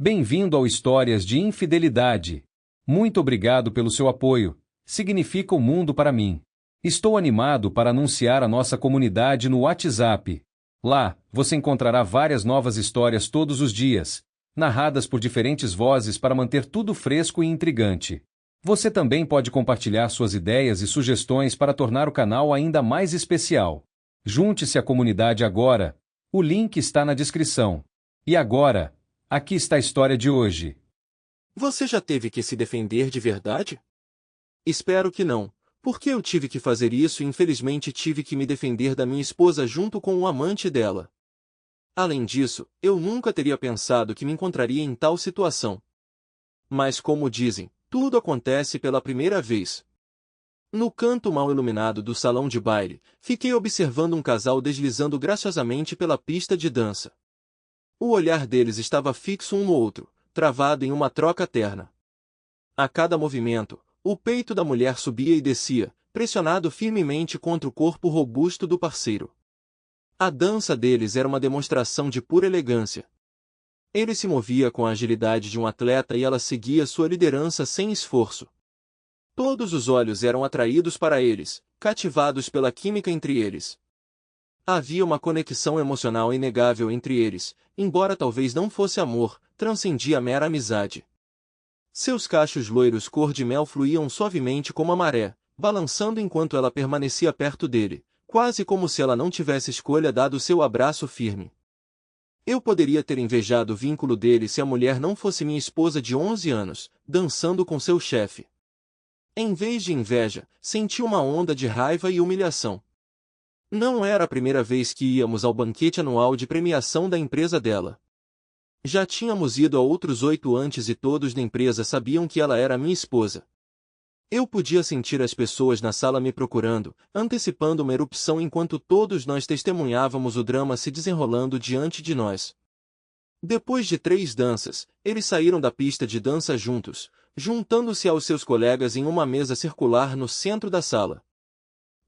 Bem-vindo ao Histórias de Infidelidade. Muito obrigado pelo seu apoio. Significa o mundo para mim. Estou animado para anunciar a nossa comunidade no WhatsApp. Lá, você encontrará várias novas histórias todos os dias, narradas por diferentes vozes para manter tudo fresco e intrigante. Você também pode compartilhar suas ideias e sugestões para tornar o canal ainda mais especial. Junte-se à comunidade agora. O link está na descrição. E agora, aqui está a história de hoje. Você já teve que se defender de verdade? Espero que não, porque eu tive que fazer isso e infelizmente tive que me defender da minha esposa junto com o amante dela. Além disso, eu nunca teria pensado que me encontraria em tal situação. Mas como dizem, tudo acontece pela primeira vez. No canto mal iluminado do salão de baile, fiquei observando um casal deslizando graciosamente pela pista de dança. O olhar deles estava fixo um no outro, travado em uma troca terna. A cada movimento, o peito da mulher subia e descia, pressionado firmemente contra o corpo robusto do parceiro. A dança deles era uma demonstração de pura elegância. Ele se movia com a agilidade de um atleta e ela seguia sua liderança sem esforço. Todos os olhos eram atraídos para eles, cativados pela química entre eles. Havia uma conexão emocional inegável entre eles, embora talvez não fosse amor, transcendia a mera amizade. Seus cachos loiros cor de mel fluíam suavemente como a maré, balançando enquanto ela permanecia perto dele, quase como se ela não tivesse escolha dado seu abraço firme. Eu poderia ter invejado o vínculo dele se a mulher não fosse minha esposa de 11 anos, dançando com seu chefe. Em vez de inveja, senti uma onda de raiva e humilhação. Não era a primeira vez que íamos ao banquete anual de premiação da empresa dela. Já tínhamos ido a outros 8 antes e todos da empresa sabiam que ela era minha esposa. Eu podia sentir as pessoas na sala me procurando, antecipando uma erupção enquanto todos nós testemunhávamos o drama se desenrolando diante de nós. Depois de 3 danças, eles saíram da pista de dança juntos, juntando-se aos seus colegas em uma mesa circular no centro da sala.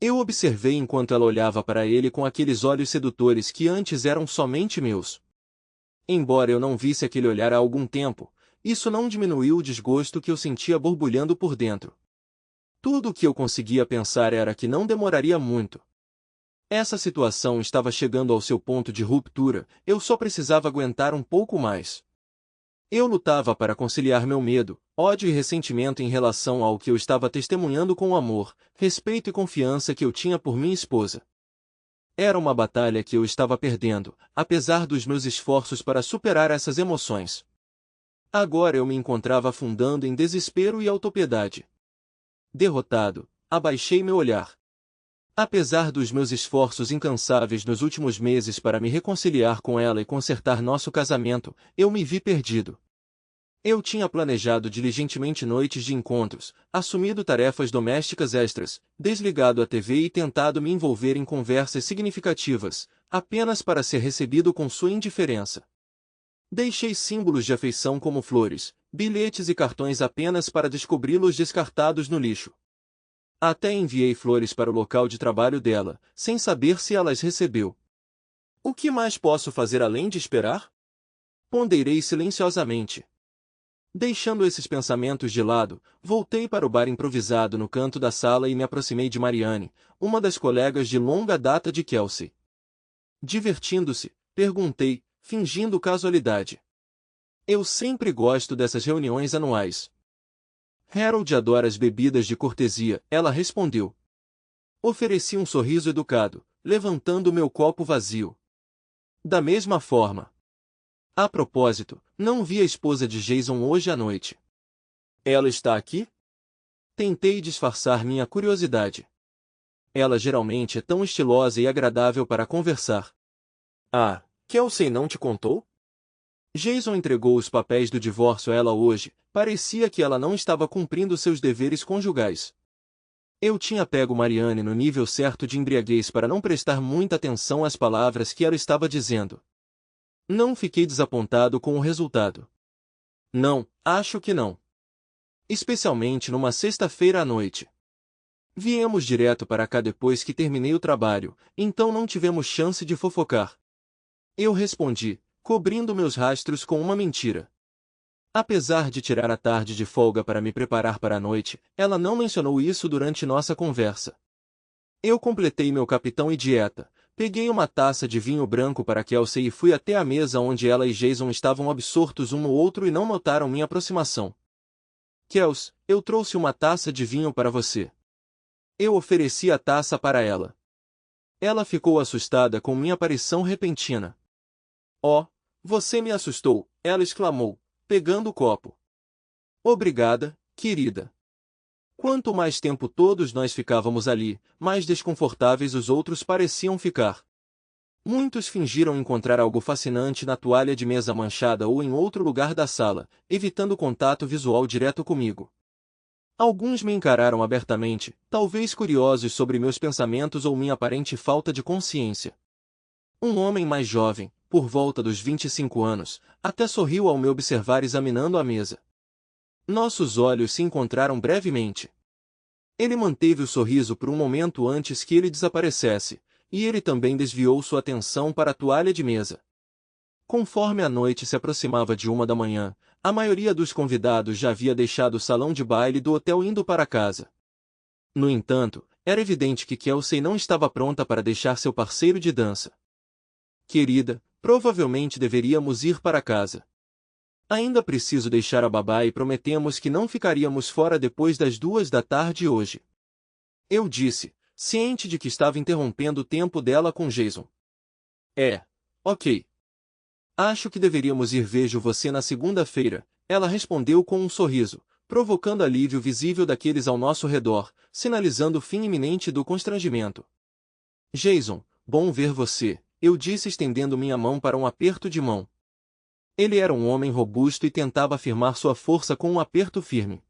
Eu observei enquanto ela olhava para ele com aqueles olhos sedutores que antes eram somente meus. Embora eu não visse aquele olhar há algum tempo, isso não diminuiu o desgosto que eu sentia borbulhando por dentro. Tudo o que eu conseguia pensar era que não demoraria muito. Essa situação estava chegando ao seu ponto de ruptura, eu só precisava aguentar um pouco mais. Eu lutava para conciliar meu medo, ódio e ressentimento em relação ao que eu estava testemunhando com o amor, respeito e confiança que eu tinha por minha esposa. Era uma batalha que eu estava perdendo, apesar dos meus esforços para superar essas emoções. Agora eu me encontrava afundando em desespero e autopiedade. Derrotado, abaixei meu olhar. Apesar dos meus esforços incansáveis nos últimos meses para me reconciliar com ela e consertar nosso casamento, eu me vi perdido. Eu tinha planejado diligentemente noites de encontros, assumido tarefas domésticas extras, desligado a TV e tentado me envolver em conversas significativas, apenas para ser recebido com sua indiferença. Deixei símbolos de afeição como flores, bilhetes e cartões apenas para descobri-los descartados no lixo. Até enviei flores para o local de trabalho dela, sem saber se ela as recebeu. O que mais posso fazer além de esperar? Ponderei silenciosamente. Deixando esses pensamentos de lado, voltei para o bar improvisado no canto da sala e me aproximei de Marianne, uma das colegas de longa data de Kelsey. Divertindo-se, perguntei, fingindo casualidade. Eu sempre gosto dessas reuniões anuais. Harold adora as bebidas de cortesia, ela respondeu. Ofereci um sorriso educado, levantando meu copo vazio. Da mesma forma. A propósito, não vi a esposa de Jason hoje à noite. Ela está aqui? Tentei disfarçar minha curiosidade. Ela geralmente é tão estilosa e agradável para conversar. Ah, Kelsey não te contou? Jason entregou os papéis do divórcio a ela hoje, parecia que ela não estava cumprindo seus deveres conjugais. Eu tinha pego Marianne no nível certo de embriaguez para não prestar muita atenção às palavras que ela estava dizendo. Não fiquei desapontado com o resultado. Não, acho que não. Especialmente numa sexta-feira à noite. Viemos direto para cá depois que terminei o trabalho, então não tivemos chance de fofocar. Eu respondi, cobrindo meus rastros com uma mentira. Apesar de tirar a tarde de folga para me preparar para a noite, ela não mencionou isso durante nossa conversa. Eu completei meu capitão e dieta, peguei uma taça de vinho branco para Kelsey e fui até a mesa onde ela e Jason estavam absortos um no outro e não notaram minha aproximação. Kels, eu trouxe uma taça de vinho para você. Eu ofereci a taça para ela. Ela ficou assustada com minha aparição repentina. Oh, você me assustou, ela exclamou, pegando o copo. Obrigada, querida. Quanto mais tempo todos nós ficávamos ali, mais desconfortáveis os outros pareciam ficar. Muitos fingiram encontrar algo fascinante na toalha de mesa manchada ou em outro lugar da sala, evitando contato visual direto comigo. Alguns me encararam abertamente, talvez curiosos sobre meus pensamentos ou minha aparente falta de consciência. Um homem mais jovem, por volta dos 25 anos, até sorriu ao me observar examinando a mesa. Nossos olhos se encontraram brevemente. Ele manteve o sorriso por um momento antes que ele desaparecesse, e ele também desviou sua atenção para a toalha de mesa. Conforme a noite se aproximava de 1 da manhã, a maioria dos convidados já havia deixado o salão de baile do hotel indo para casa. No entanto, era evidente que Kelsey não estava pronta para deixar seu parceiro de dança. Querida, provavelmente deveríamos ir para casa. Ainda preciso deixar a babá e prometemos que não ficaríamos fora depois das 2 da tarde hoje. Eu disse, ciente de que estava interrompendo o tempo dela com Jason. Ok. Acho que deveríamos ir. Vejo você na segunda-feira, ela respondeu com um sorriso, provocando alívio visível daqueles ao nosso redor, sinalizando o fim iminente do constrangimento. Jason, bom ver você, eu disse estendendo minha mão para um aperto de mão. Ele era um homem robusto e tentava afirmar sua força com um aperto firme.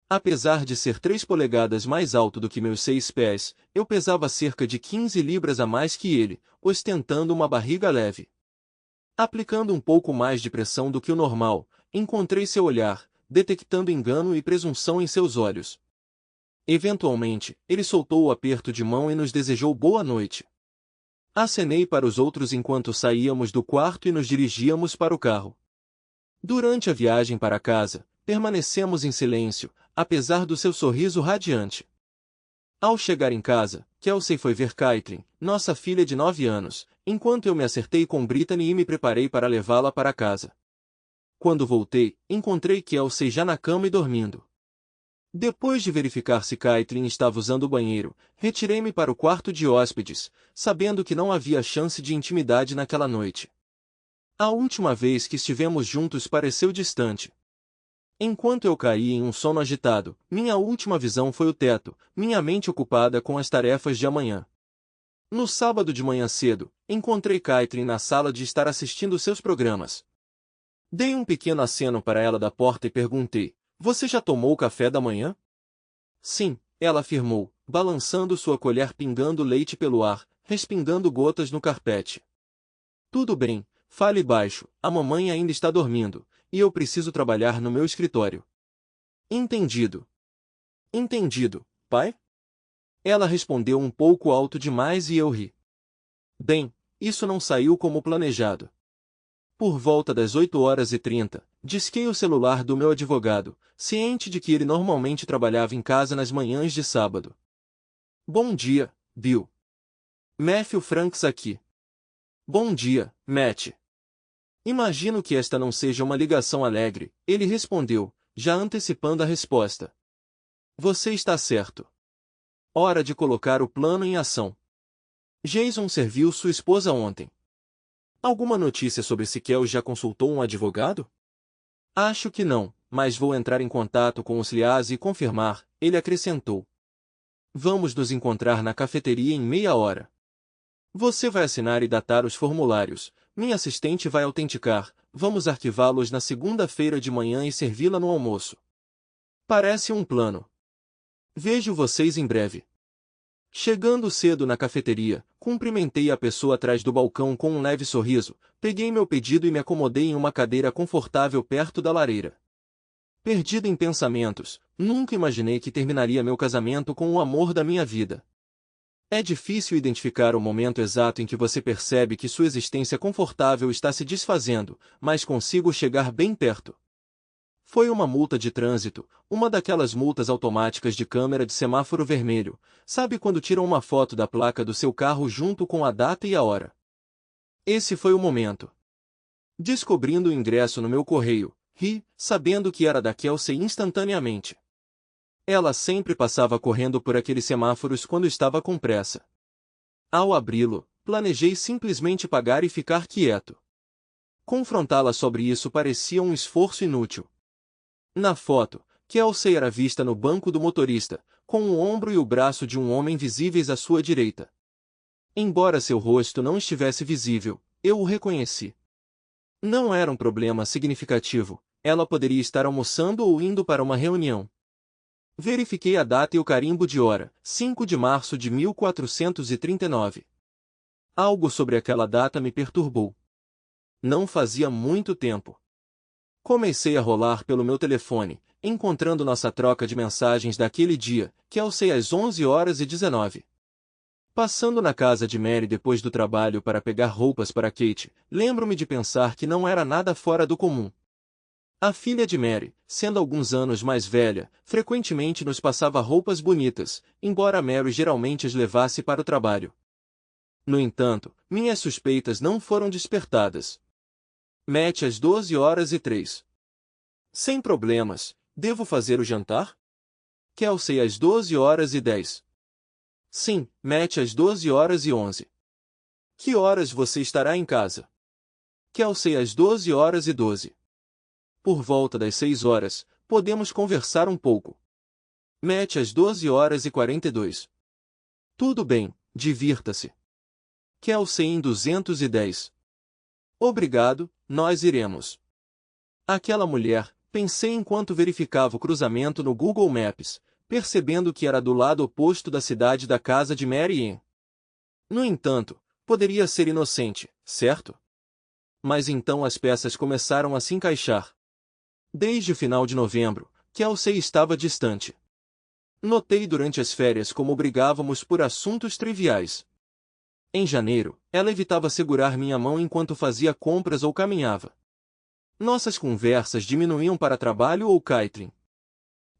Apesar de ser 3 polegadas mais alto do que meus 6 pés, eu pesava cerca de 15 libras a mais que ele, ostentando uma barriga leve. Aplicando um pouco mais de pressão do que o normal, encontrei seu olhar, detectando engano e presunção em seus olhos. Eventualmente, ele soltou o aperto de mão e nos desejou boa noite. Acenei para os outros enquanto saíamos do quarto e nos dirigíamos para o carro. Durante a viagem para casa, permanecemos em silêncio, apesar do seu sorriso radiante. Ao chegar em casa, Kelsey foi ver Caitlin, nossa filha de 9 anos, enquanto eu me acertei com Brittany e me preparei para levá-la para casa. Quando voltei, encontrei Kelsey já na cama e dormindo. Depois de verificar se Caitlin estava usando o banheiro, retirei-me para o quarto de hóspedes, sabendo que não havia chance de intimidade naquela noite. A última vez que estivemos juntos pareceu distante. Enquanto eu caí em um sono agitado, minha última visão foi o teto, minha mente ocupada com as tarefas de amanhã. No sábado de manhã cedo, encontrei Caitlin na sala de estar assistindo seus programas. Dei um pequeno aceno para ela da porta e perguntei, você já tomou o café da manhã? Sim, ela afirmou, balançando sua colher pingando leite pelo ar, respingando gotas no carpete. Tudo bem, fale baixo, a mamãe ainda está dormindo, e eu preciso trabalhar no meu escritório. Entendido. Entendido, pai? Ela respondeu um pouco alto demais e eu ri. Bem, isso não saiu como planejado. Por volta das 8h30, disquei o celular do meu advogado, ciente de que ele normalmente trabalhava em casa nas manhãs de sábado. Bom dia, Bill. Matthew Franks aqui. Bom dia, Matt. Imagino que esta não seja uma ligação alegre, ele respondeu, já antecipando a resposta. Você está certo. Hora de colocar o plano em ação. Jason serviu sua esposa ontem. Alguma notícia sobre se Kel já consultou um advogado? Acho que não, mas vou entrar em contato com os Liaz e confirmar, ele acrescentou. Vamos nos encontrar na cafeteria em meia hora. Você vai assinar e datar os formulários, minha assistente vai autenticar, vamos arquivá-los na segunda-feira de manhã e servi-la no almoço. Parece um plano. Vejo vocês em breve. Chegando cedo na cafeteria, cumprimentei a pessoa atrás do balcão com um leve sorriso, peguei meu pedido e me acomodei em uma cadeira confortável perto da lareira. Perdido em pensamentos, nunca imaginei que terminaria meu casamento com o amor da minha vida. É difícil identificar o momento exato em que você percebe que sua existência confortável está se desfazendo, mas consigo chegar bem perto. Foi uma multa de trânsito, uma daquelas multas automáticas de câmera de semáforo vermelho, sabe quando tiram uma foto da placa do seu carro junto com a data e a hora? Esse foi o momento. Descobrindo o ingresso no meu correio, ri, sabendo que era da Kelsey instantaneamente. Ela sempre passava correndo por aqueles semáforos quando estava com pressa. Ao abri-lo, planejei simplesmente pagar e ficar quieto. Confrontá-la sobre isso parecia um esforço inútil. Na foto, Kelsey era vista no banco do motorista, com o ombro e o braço de um homem visíveis à sua direita. Embora seu rosto não estivesse visível, eu o reconheci. Não era um problema significativo, ela poderia estar almoçando ou indo para uma reunião. Verifiquei a data e o carimbo de hora, 5 de março de 1439. Algo sobre aquela data me perturbou. Não fazia muito tempo. Comecei a rolar pelo meu telefone, encontrando nossa troca de mensagens daquele dia, Kelsey às 11h19. Passando na casa de Mary depois do trabalho para pegar roupas para Kate, lembro-me de pensar que não era nada fora do comum. A filha de Mary, sendo alguns anos mais velha, frequentemente nos passava roupas bonitas, embora Mary geralmente as levasse para o trabalho. No entanto, minhas suspeitas não foram despertadas. Matt às 12h03. Sem problemas, devo fazer o jantar? Kelsey às 12h10. Sim, Matt às 12h11. Que horas você estará em casa? Kelsey às 12h12. Por volta das 6 horas, podemos conversar um pouco. Matt às 12h42. Tudo bem, divirta-se. Kelsey em 210. Obrigado, nós iremos. Aquela mulher, pensei enquanto verificava o cruzamento no Google Maps, percebendo que era do lado oposto da cidade da casa de Mary Ann. No entanto, poderia ser inocente, certo? Mas então as peças começaram a se encaixar. Desde o final de novembro, Kelsey estava distante. Notei durante as férias como brigávamos por assuntos triviais. Em janeiro, ela evitava segurar minha mão enquanto fazia compras ou caminhava. Nossas conversas diminuíam para trabalho ou catering.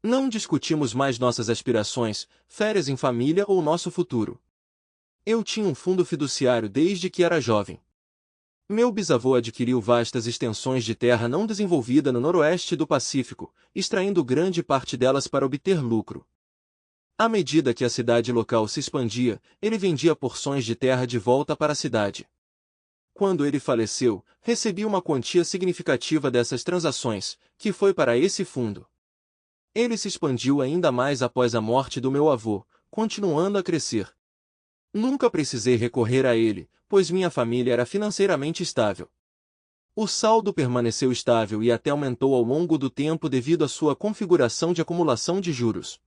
Não discutimos mais nossas aspirações, férias em família ou nosso futuro. Eu tinha um fundo fiduciário desde que era jovem. Meu bisavô adquiriu vastas extensões de terra não desenvolvida no noroeste do Pacífico, extraindo grande parte delas para obter lucro. À medida que a cidade local se expandia, ele vendia porções de terra de volta para a cidade. Quando ele faleceu, recebi uma quantia significativa dessas transações, que foi para esse fundo. Ele se expandiu ainda mais após a morte do meu avô, continuando a crescer. Nunca precisei recorrer a ele, pois minha família era financeiramente estável. O saldo permaneceu estável e até aumentou ao longo do tempo devido à sua configuração de acumulação de juros.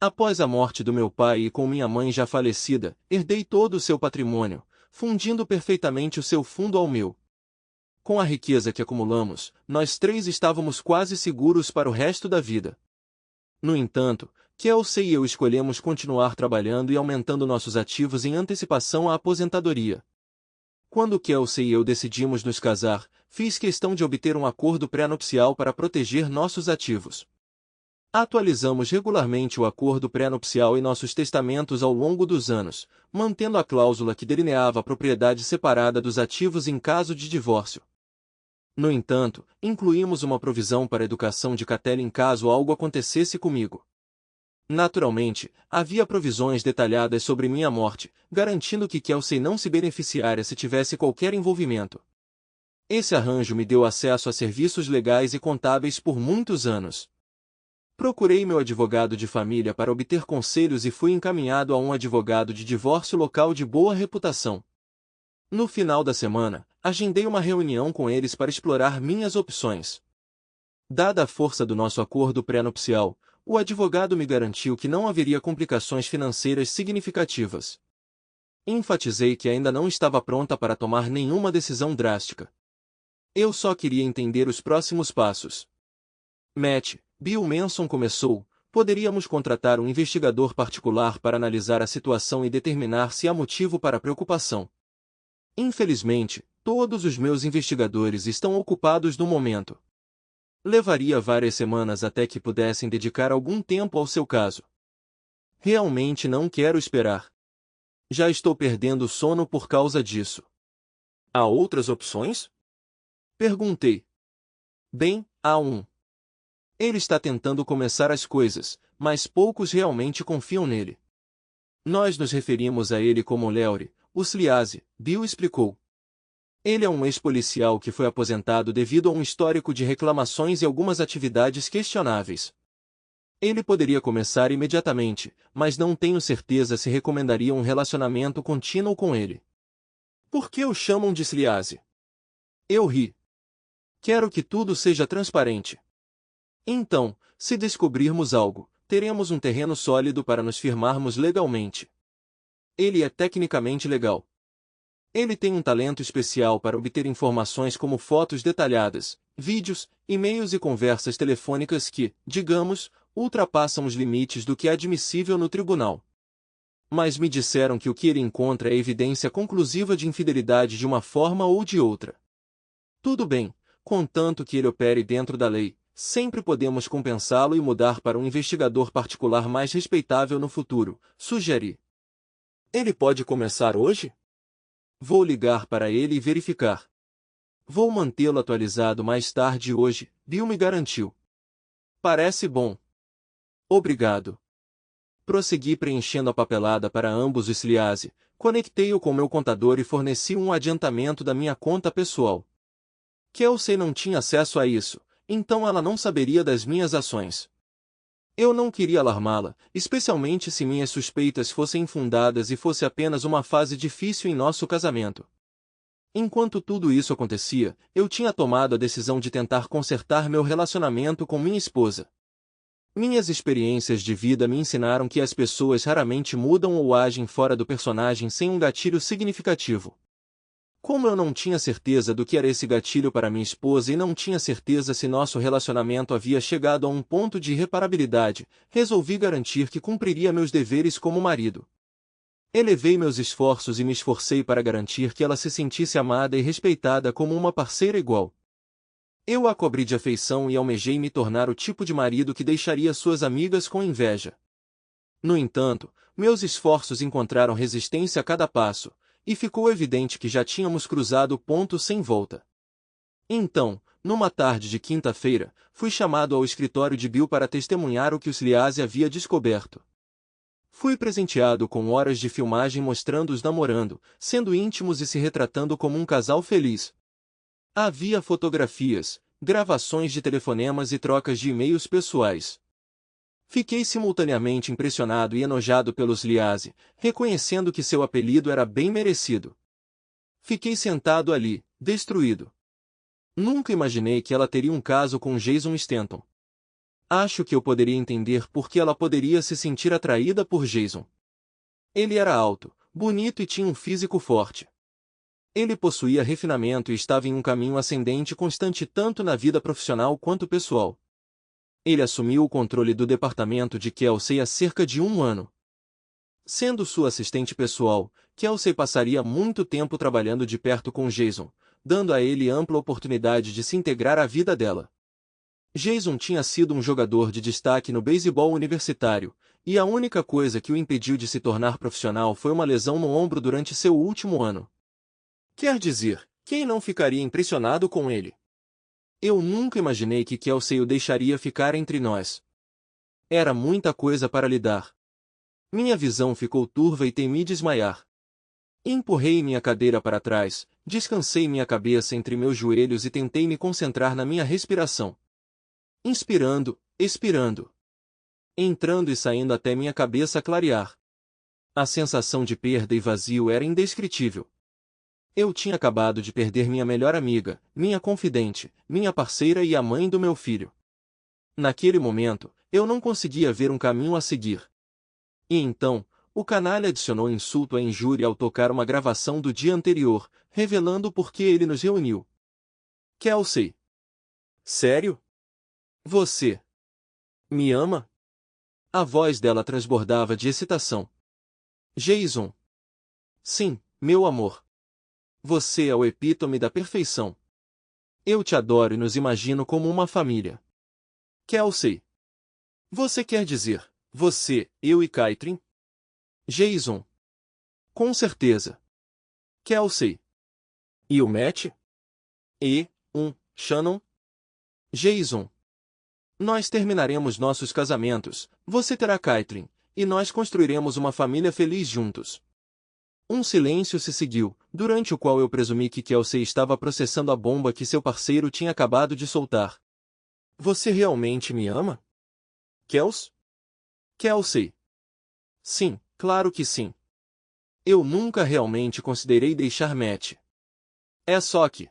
Após a morte do meu pai e com minha mãe já falecida, herdei todo o seu patrimônio, fundindo perfeitamente o seu fundo ao meu. Com a riqueza que acumulamos, nós três estávamos quase seguros para o resto da vida. No entanto, Kelsey e eu escolhemos continuar trabalhando e aumentando nossos ativos em antecipação à aposentadoria. Quando Kelsey e eu decidimos nos casar, fiz questão de obter um acordo pré-nupcial para proteger nossos ativos. Atualizamos regularmente o acordo pré-nupcial em nossos testamentos ao longo dos anos, mantendo a cláusula que delineava a propriedade separada dos ativos em caso de divórcio. No entanto, incluímos uma provisão para a educação de Kathleen caso algo acontecesse comigo. Naturalmente, havia provisões detalhadas sobre minha morte, garantindo que Kelsey não se beneficiaria se tivesse qualquer envolvimento. Esse arranjo me deu acesso a serviços legais e contábeis por muitos anos. Procurei meu advogado de família para obter conselhos e fui encaminhado a um advogado de divórcio local de boa reputação. No final da semana, agendei uma reunião com eles para explorar minhas opções. Dada a força do nosso acordo pré-nupcial, o advogado me garantiu que não haveria complicações financeiras significativas. Enfatizei que ainda não estava pronta para tomar nenhuma decisão drástica. Eu só queria entender os próximos passos. Matt, Bill Manson começou, poderíamos contratar um investigador particular para analisar a situação e determinar se há motivo para preocupação. Infelizmente, todos os meus investigadores estão ocupados no momento. Levaria várias semanas até que pudessem dedicar algum tempo ao seu caso. Realmente não quero esperar. Já estou perdendo sono por causa disso. Há outras opções? Perguntei. Bem, há um. Ele está tentando começar as coisas, mas poucos realmente confiam nele. Nós nos referimos a ele como Leury, o Sliaze, Bill explicou. Ele é um ex-policial que foi aposentado devido a um histórico de reclamações e algumas atividades questionáveis. Ele poderia começar imediatamente, mas não tenho certeza se recomendaria um relacionamento contínuo com ele. Por que o chamam de Sliaze? Eu ri. Quero que tudo seja transparente. Então, se descobrirmos algo, teremos um terreno sólido para nos firmarmos legalmente. Ele é tecnicamente legal. Ele tem um talento especial para obter informações como fotos detalhadas, vídeos, e-mails e conversas telefônicas que, digamos, ultrapassam os limites do que é admissível no tribunal. Mas me disseram que o que ele encontra é evidência conclusiva de infidelidade de uma forma ou de outra. Tudo bem, contanto que ele opere dentro da lei, sempre podemos compensá-lo e mudar para um investigador particular mais respeitável no futuro, sugeri. Ele pode começar hoje? Vou ligar para ele e verificar. Vou mantê-lo atualizado mais tarde hoje, Bill me garantiu. Parece bom. Obrigado. Prossegui preenchendo a papelada para ambos os Sliaze, conectei-o com meu contador e forneci um adiantamento da minha conta pessoal. Kelsey não tinha acesso a isso, então ela não saberia das minhas ações. Eu não queria alarmá-la, especialmente se minhas suspeitas fossem infundadas e fosse apenas uma fase difícil em nosso casamento. Enquanto tudo isso acontecia, eu tinha tomado a decisão de tentar consertar meu relacionamento com minha esposa. Minhas experiências de vida me ensinaram que as pessoas raramente mudam ou agem fora do personagem sem um gatilho significativo. Como eu não tinha certeza do que era esse gatilho para minha esposa e não tinha certeza se nosso relacionamento havia chegado a um ponto de irreparabilidade, resolvi garantir que cumpriria meus deveres como marido. Elevei meus esforços e me esforcei para garantir que ela se sentisse amada e respeitada como uma parceira igual. Eu a cobri de afeição e almejei me tornar o tipo de marido que deixaria suas amigas com inveja. No entanto, meus esforços encontraram resistência a cada passo, e ficou evidente que já tínhamos cruzado o ponto sem volta. Então, numa tarde de quinta-feira, fui chamado ao escritório de Bill para testemunhar o que o Sliaze havia descoberto. Fui presenteado com horas de filmagem mostrando-os namorando, sendo íntimos e se retratando como um casal feliz. Havia fotografias, gravações de telefonemas e trocas de e-mails pessoais. Fiquei simultaneamente impressionado e enojado pelo Sliaze, reconhecendo que seu apelido era bem merecido. Fiquei sentado ali, destruído. Nunca imaginei que ela teria um caso com Jason Stanton. Acho que eu poderia entender por que ela poderia se sentir atraída por Jason. Ele era alto, bonito e tinha um físico forte. Ele possuía refinamento e estava em um caminho ascendente constante tanto na vida profissional quanto pessoal. Ele assumiu o controle do departamento de Kelsey há cerca de um ano. Sendo sua assistente pessoal, Kelsey passaria muito tempo trabalhando de perto com Jason, dando a ele ampla oportunidade de se integrar à vida dela. Jason tinha sido um jogador de destaque no beisebol universitário, e a única coisa que o impediu de se tornar profissional foi uma lesão no ombro durante seu último ano. Quer dizer, quem não ficaria impressionado com ele? Eu nunca imaginei que Kelsey o deixaria ficar entre nós. Era muita coisa para lidar. Minha visão ficou turva e temi desmaiar. Empurrei minha cadeira para trás, descansei minha cabeça entre meus joelhos e tentei me concentrar na minha respiração. Inspirando, expirando. Entrando e saindo até minha cabeça clarear. A sensação de perda e vazio era indescritível. Eu tinha acabado de perder minha melhor amiga, minha confidente, minha parceira e a mãe do meu filho. Naquele momento, eu não conseguia ver um caminho a seguir. E então, o canalha adicionou insulto à injúria ao tocar uma gravação do dia anterior, revelando por que ele nos reuniu. Kelsey. Sério? Você me ama? A voz dela transbordava de excitação. Jason. Sim, meu amor. Você é o epítome da perfeição. Eu te adoro e nos imagino como uma família. Kelsey. Você quer dizer, você, eu e Caitlin? Jason. Com certeza. Kelsey. E o Matt? Shannon? Jason. Nós terminaremos nossos casamentos, você terá Caitlin, e nós construiremos uma família feliz juntos. Um silêncio se seguiu, durante o qual eu presumi que Kelsey estava processando a bomba que seu parceiro tinha acabado de soltar. Você realmente me ama? Kelsey. Sim, claro que sim. Eu nunca realmente considerei deixar Matt. É só que...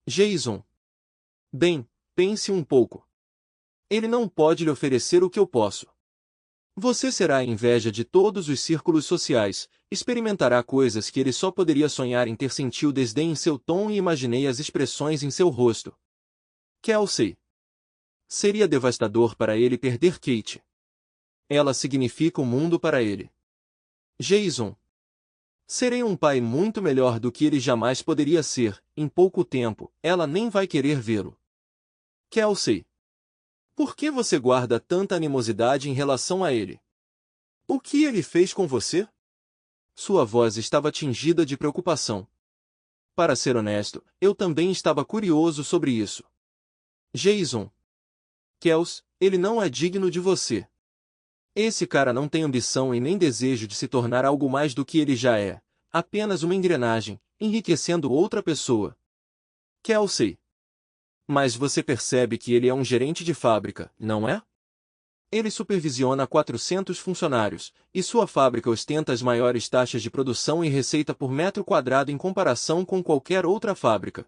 Jason. Bem, pense um pouco. Ele não pode lhe oferecer o que eu posso. Você será a inveja de todos os círculos sociais, experimentará coisas que ele só poderia sonhar em ter. Senti o desdém em seu tom e imaginei as expressões em seu rosto. Kelsey. Seria devastador para ele perder Kate. Ela significa o mundo para ele. Jason. Serei um pai muito melhor do que ele jamais poderia ser. Em pouco tempo, ela nem vai querer vê-lo. Kelsey. Por que você guarda tanta animosidade em relação a ele? O que ele fez com você? Sua voz estava tingida de preocupação. Para ser honesto, eu também estava curioso sobre isso. Jason. Ele não é digno de você. Esse cara não tem ambição e nem desejo de se tornar algo mais do que ele já é, apenas uma engrenagem, enriquecendo outra pessoa. Kelsey. Mas você percebe que ele é um gerente de fábrica, não é? Ele supervisiona 400 funcionários, e sua fábrica ostenta as maiores taxas de produção e receita por metro quadrado em comparação com qualquer outra fábrica.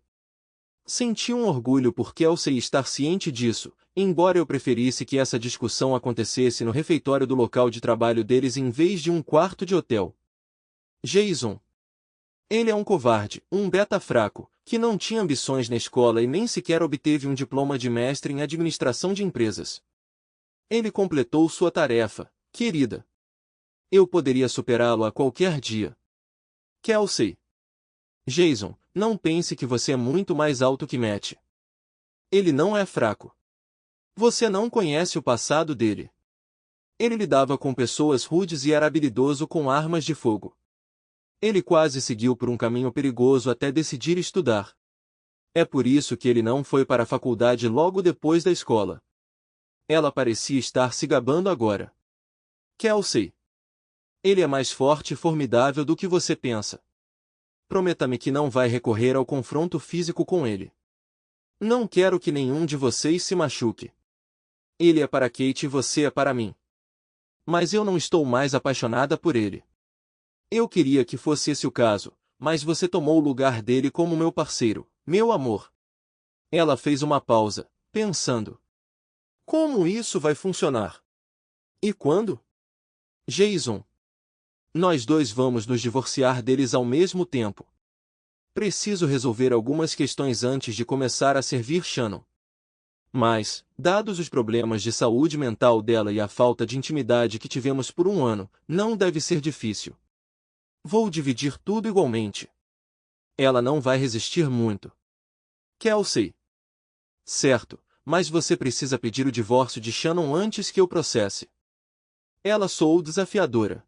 Senti um orgulho por Kelsey estar ciente disso, embora eu preferisse que essa discussão acontecesse no refeitório do local de trabalho deles em vez de um quarto de hotel. Jason. Ele é um covarde, um beta fraco, que não tinha ambições na escola e nem sequer obteve um diploma de mestre em administração de empresas. Ele completou sua tarefa, querida. Eu poderia superá-lo a qualquer dia. Kelsey. Jason, não pense que você é muito mais alto que Matt. Ele não é fraco. Você não conhece o passado dele. Ele lidava com pessoas rudes e era habilidoso com armas de fogo. Ele quase seguiu por um caminho perigoso até decidir estudar. É por isso que ele não foi para a faculdade logo depois da escola. Ela parecia estar se gabando agora. Kelsey. Ele é mais forte e formidável do que você pensa. Prometa-me que não vai recorrer ao confronto físico com ele. Não quero que nenhum de vocês se machuque. Ele é para Kate e você é para mim. Mas eu não estou mais apaixonada por ele. Eu queria que fosse esse o caso, mas você tomou o lugar dele como meu parceiro, meu amor. Ela fez uma pausa, pensando. Como isso vai funcionar? E quando? Jason. Nós dois vamos nos divorciar deles ao mesmo tempo. Preciso resolver algumas questões antes de começar a servir Shannon. Mas, dados os problemas de saúde mental dela e a falta de intimidade que tivemos por um ano, não deve ser difícil. Vou dividir tudo igualmente. Ela não vai resistir muito. Kelsey. Certo, mas você precisa pedir o divórcio de Shannon antes que eu processe. Ela soou desafiadora.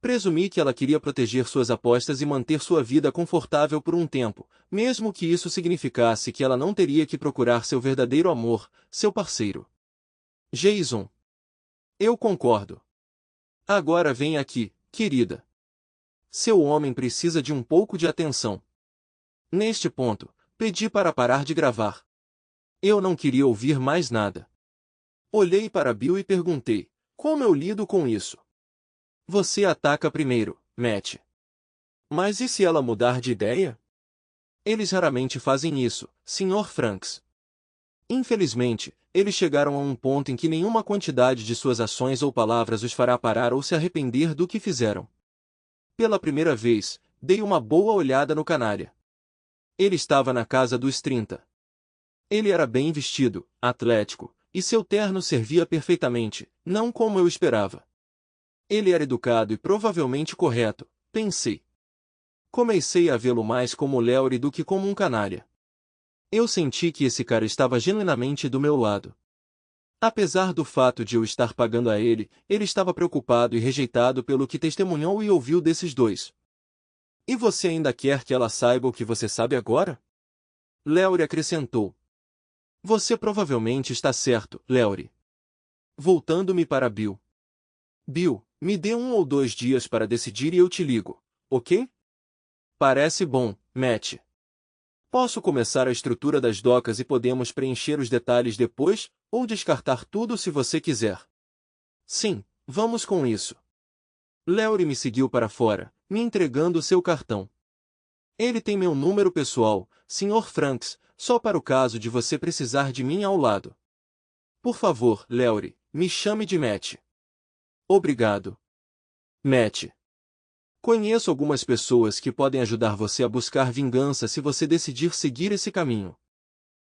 Presumi que ela queria proteger suas apostas e manter sua vida confortável por um tempo, mesmo que isso significasse que ela não teria que procurar seu verdadeiro amor, seu parceiro. Jason. Eu concordo. Agora vem aqui, querida. Seu homem precisa de um pouco de atenção. Neste ponto, pedi para parar de gravar. Eu não queria ouvir mais nada. Olhei para Bill e perguntei, como eu lido com isso? Você ataca primeiro, Matt. Mas e se ela mudar de ideia? Eles raramente fazem isso, Sr. Franks. Infelizmente, eles chegaram a um ponto em que nenhuma quantidade de suas ações ou palavras os fará parar ou se arrepender do que fizeram. Pela primeira vez, dei uma boa olhada no canária. Ele estava na casa dos 30. Ele era bem vestido, atlético, e seu terno servia perfeitamente, não como eu esperava. Ele era educado e provavelmente correto, pensei. Comecei a vê-lo mais como Leury do que como um canária. Eu senti que esse cara estava genuinamente do meu lado. Apesar do fato de eu estar pagando a ele, ele estava preocupado e rejeitado pelo que testemunhou e ouviu desses dois. E você ainda quer que ela saiba o que você sabe agora? Leury acrescentou. Você provavelmente está certo, Leury. Voltando-me para Bill. Bill, me dê 1 ou 2 dias para decidir e eu te ligo, ok? Parece bom, Matt. Posso começar a estrutura das docas e podemos preencher os detalhes depois, ou descartar tudo se você quiser. Sim, vamos com isso. Leury me seguiu para fora, me entregando seu cartão. Ele tem meu número pessoal, Sr. Franks, só para o caso de você precisar de mim ao lado. Por favor, Leury, me chame de Matt. Obrigado. Matt. Conheço algumas pessoas que podem ajudar você a buscar vingança se você decidir seguir esse caminho.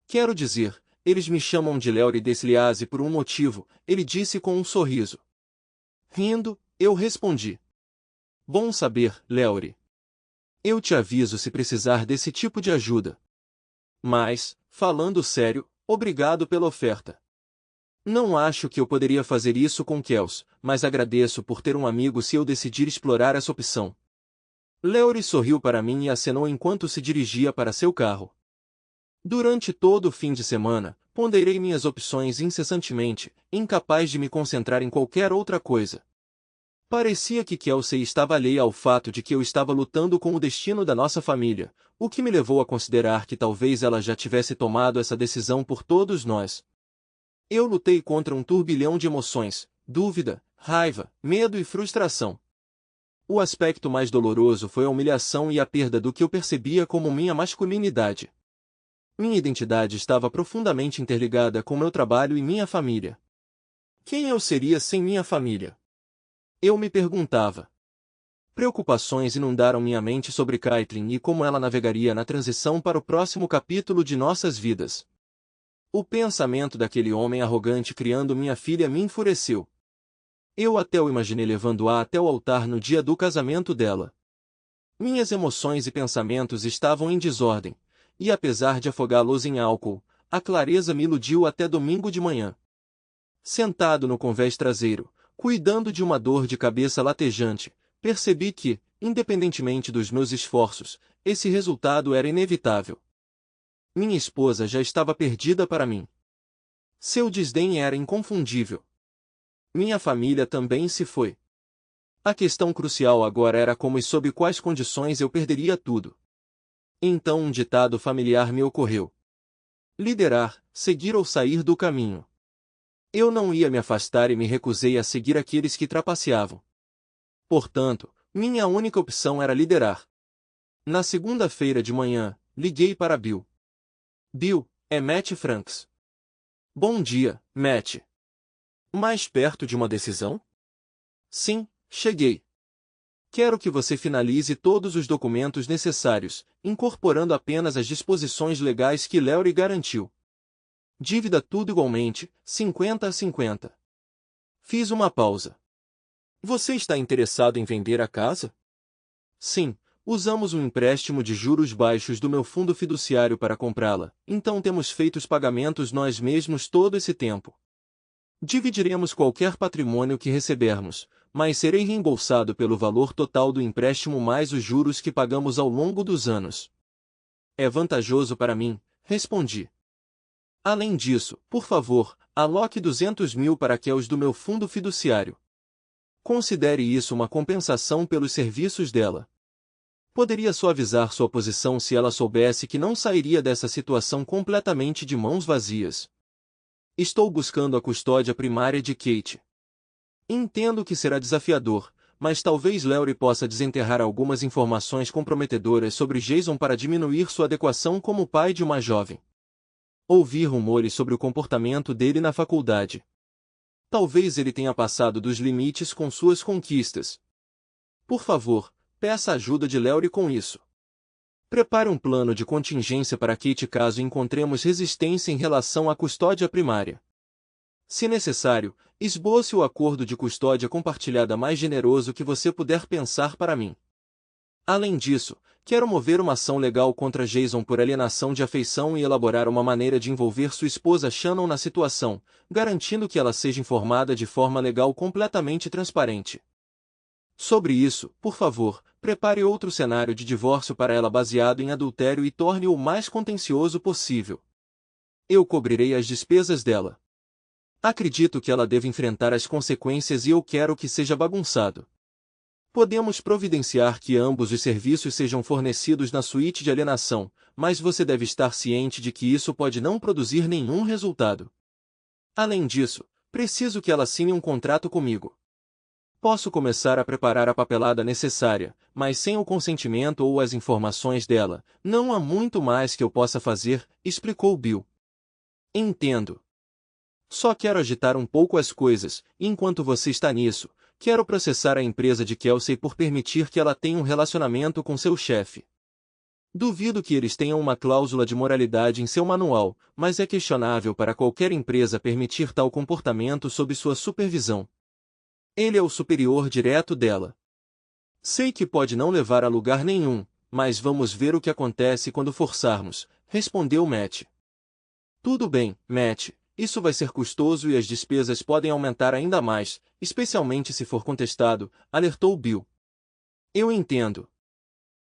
Quero dizer, eles me chamam de Leury Desliase por um motivo, ele disse com um sorriso. Rindo, eu respondi. Bom saber, Leury. Eu te aviso se precisar desse tipo de ajuda. Mas, falando sério, obrigado pela oferta. Não acho que eu poderia fazer isso com Kels, mas agradeço por ter um amigo se eu decidir explorar essa opção. Leury sorriu para mim e acenou enquanto se dirigia para seu carro. Durante todo o fim de semana, ponderei minhas opções incessantemente, incapaz de me concentrar em qualquer outra coisa. Parecia que Kelsey estava alheia ao fato de que eu estava lutando com o destino da nossa família, o que me levou a considerar que talvez ela já tivesse tomado essa decisão por todos nós. Eu lutei contra um turbilhão de emoções, dúvida, raiva, medo e frustração. O aspecto mais doloroso foi a humilhação e a perda do que eu percebia como minha masculinidade. Minha identidade estava profundamente interligada com meu trabalho e minha família. Quem eu seria sem minha família? Eu me perguntava. Preocupações inundaram minha mente sobre Caitlin e como ela navegaria na transição para o próximo capítulo de nossas vidas. O pensamento daquele homem arrogante criando minha filha me enfureceu. Eu até o imaginei levando-a até o altar no dia do casamento dela. Minhas emoções e pensamentos estavam em desordem, e apesar de afogá-los em álcool, a clareza me iludiu até domingo de manhã. Sentado no convés traseiro, cuidando de uma dor de cabeça latejante, percebi que, independentemente dos meus esforços, esse resultado era inevitável. Minha esposa já estava perdida para mim. Seu desdém era inconfundível. Minha família também se foi. A questão crucial agora era como e sob quais condições eu perderia tudo. Então um ditado familiar me ocorreu. Liderar, seguir ou sair do caminho. Eu não ia me afastar e me recusei a seguir aqueles que trapaceavam. Portanto, minha única opção era liderar. Na segunda-feira de manhã, liguei para Bill. Bill, é Matt Franks. Bom dia, Matt. Mais perto de uma decisão? Sim, cheguei. Quero que você finalize todos os documentos necessários, incorporando apenas as disposições legais que Leury garantiu. Dívida tudo igualmente, 50-50. Fiz uma pausa. Você está interessado em vender a casa? Sim, usamos um empréstimo de juros baixos do meu fundo fiduciário para comprá-la, então temos feito os pagamentos nós mesmos todo esse tempo. Dividiremos qualquer patrimônio que recebermos, mas serei reembolsado pelo valor total do empréstimo mais os juros que pagamos ao longo dos anos. É vantajoso para mim, respondi. Além disso, por favor, aloque 200 mil para Kels do meu fundo fiduciário. Considere isso uma compensação pelos serviços dela. Poderia suavizar sua posição se ela soubesse que não sairia dessa situação completamente de mãos vazias. Estou buscando a custódia primária de Kate. Entendo que será desafiador, mas talvez Leury possa desenterrar algumas informações comprometedoras sobre Jason para diminuir sua adequação como pai de uma jovem. Ouvi rumores sobre o comportamento dele na faculdade. Talvez ele tenha passado dos limites com suas conquistas. Por favor, peça ajuda de Leury com isso. Prepare um plano de contingência para Kate caso encontremos resistência em relação à custódia primária. Se necessário, esboce o acordo de custódia compartilhada mais generoso que você puder pensar para mim. Além disso, Quero mover uma ação legal contra Jason por alienação de afeição e elaborar uma maneira de envolver sua esposa Shannon na situação, garantindo que ela seja informada de forma legal completamente transparente. Sobre isso, por favor, prepare outro cenário de divórcio para ela baseado em adultério e torne-o o mais contencioso possível. Eu cobrirei as despesas dela. Acredito que ela deve enfrentar as consequências e eu quero que seja bagunçado. Podemos providenciar que ambos os serviços sejam fornecidos na suíte de alienação, mas você deve estar ciente de que isso pode não produzir nenhum resultado. Além disso, preciso que ela assine um contrato comigo. Posso começar a preparar a papelada necessária, mas sem o consentimento ou as informações dela, não há muito mais que eu possa fazer, explicou Bill. Entendo. Só quero agitar um pouco as coisas, e enquanto você está nisso, quero processar a empresa de Kelsey por permitir que ela tenha um relacionamento com seu chefe. Duvido que eles tenham uma cláusula de moralidade em seu manual, mas é questionável para qualquer empresa permitir tal comportamento sob sua supervisão. Ele é o superior direto dela. Sei que pode não levar a lugar nenhum, mas vamos ver o que acontece quando forçarmos, respondeu Matt. Tudo bem, Matt, isso vai ser custoso e as despesas podem aumentar ainda mais, especialmente se for contestado, alertou Bill. Eu entendo.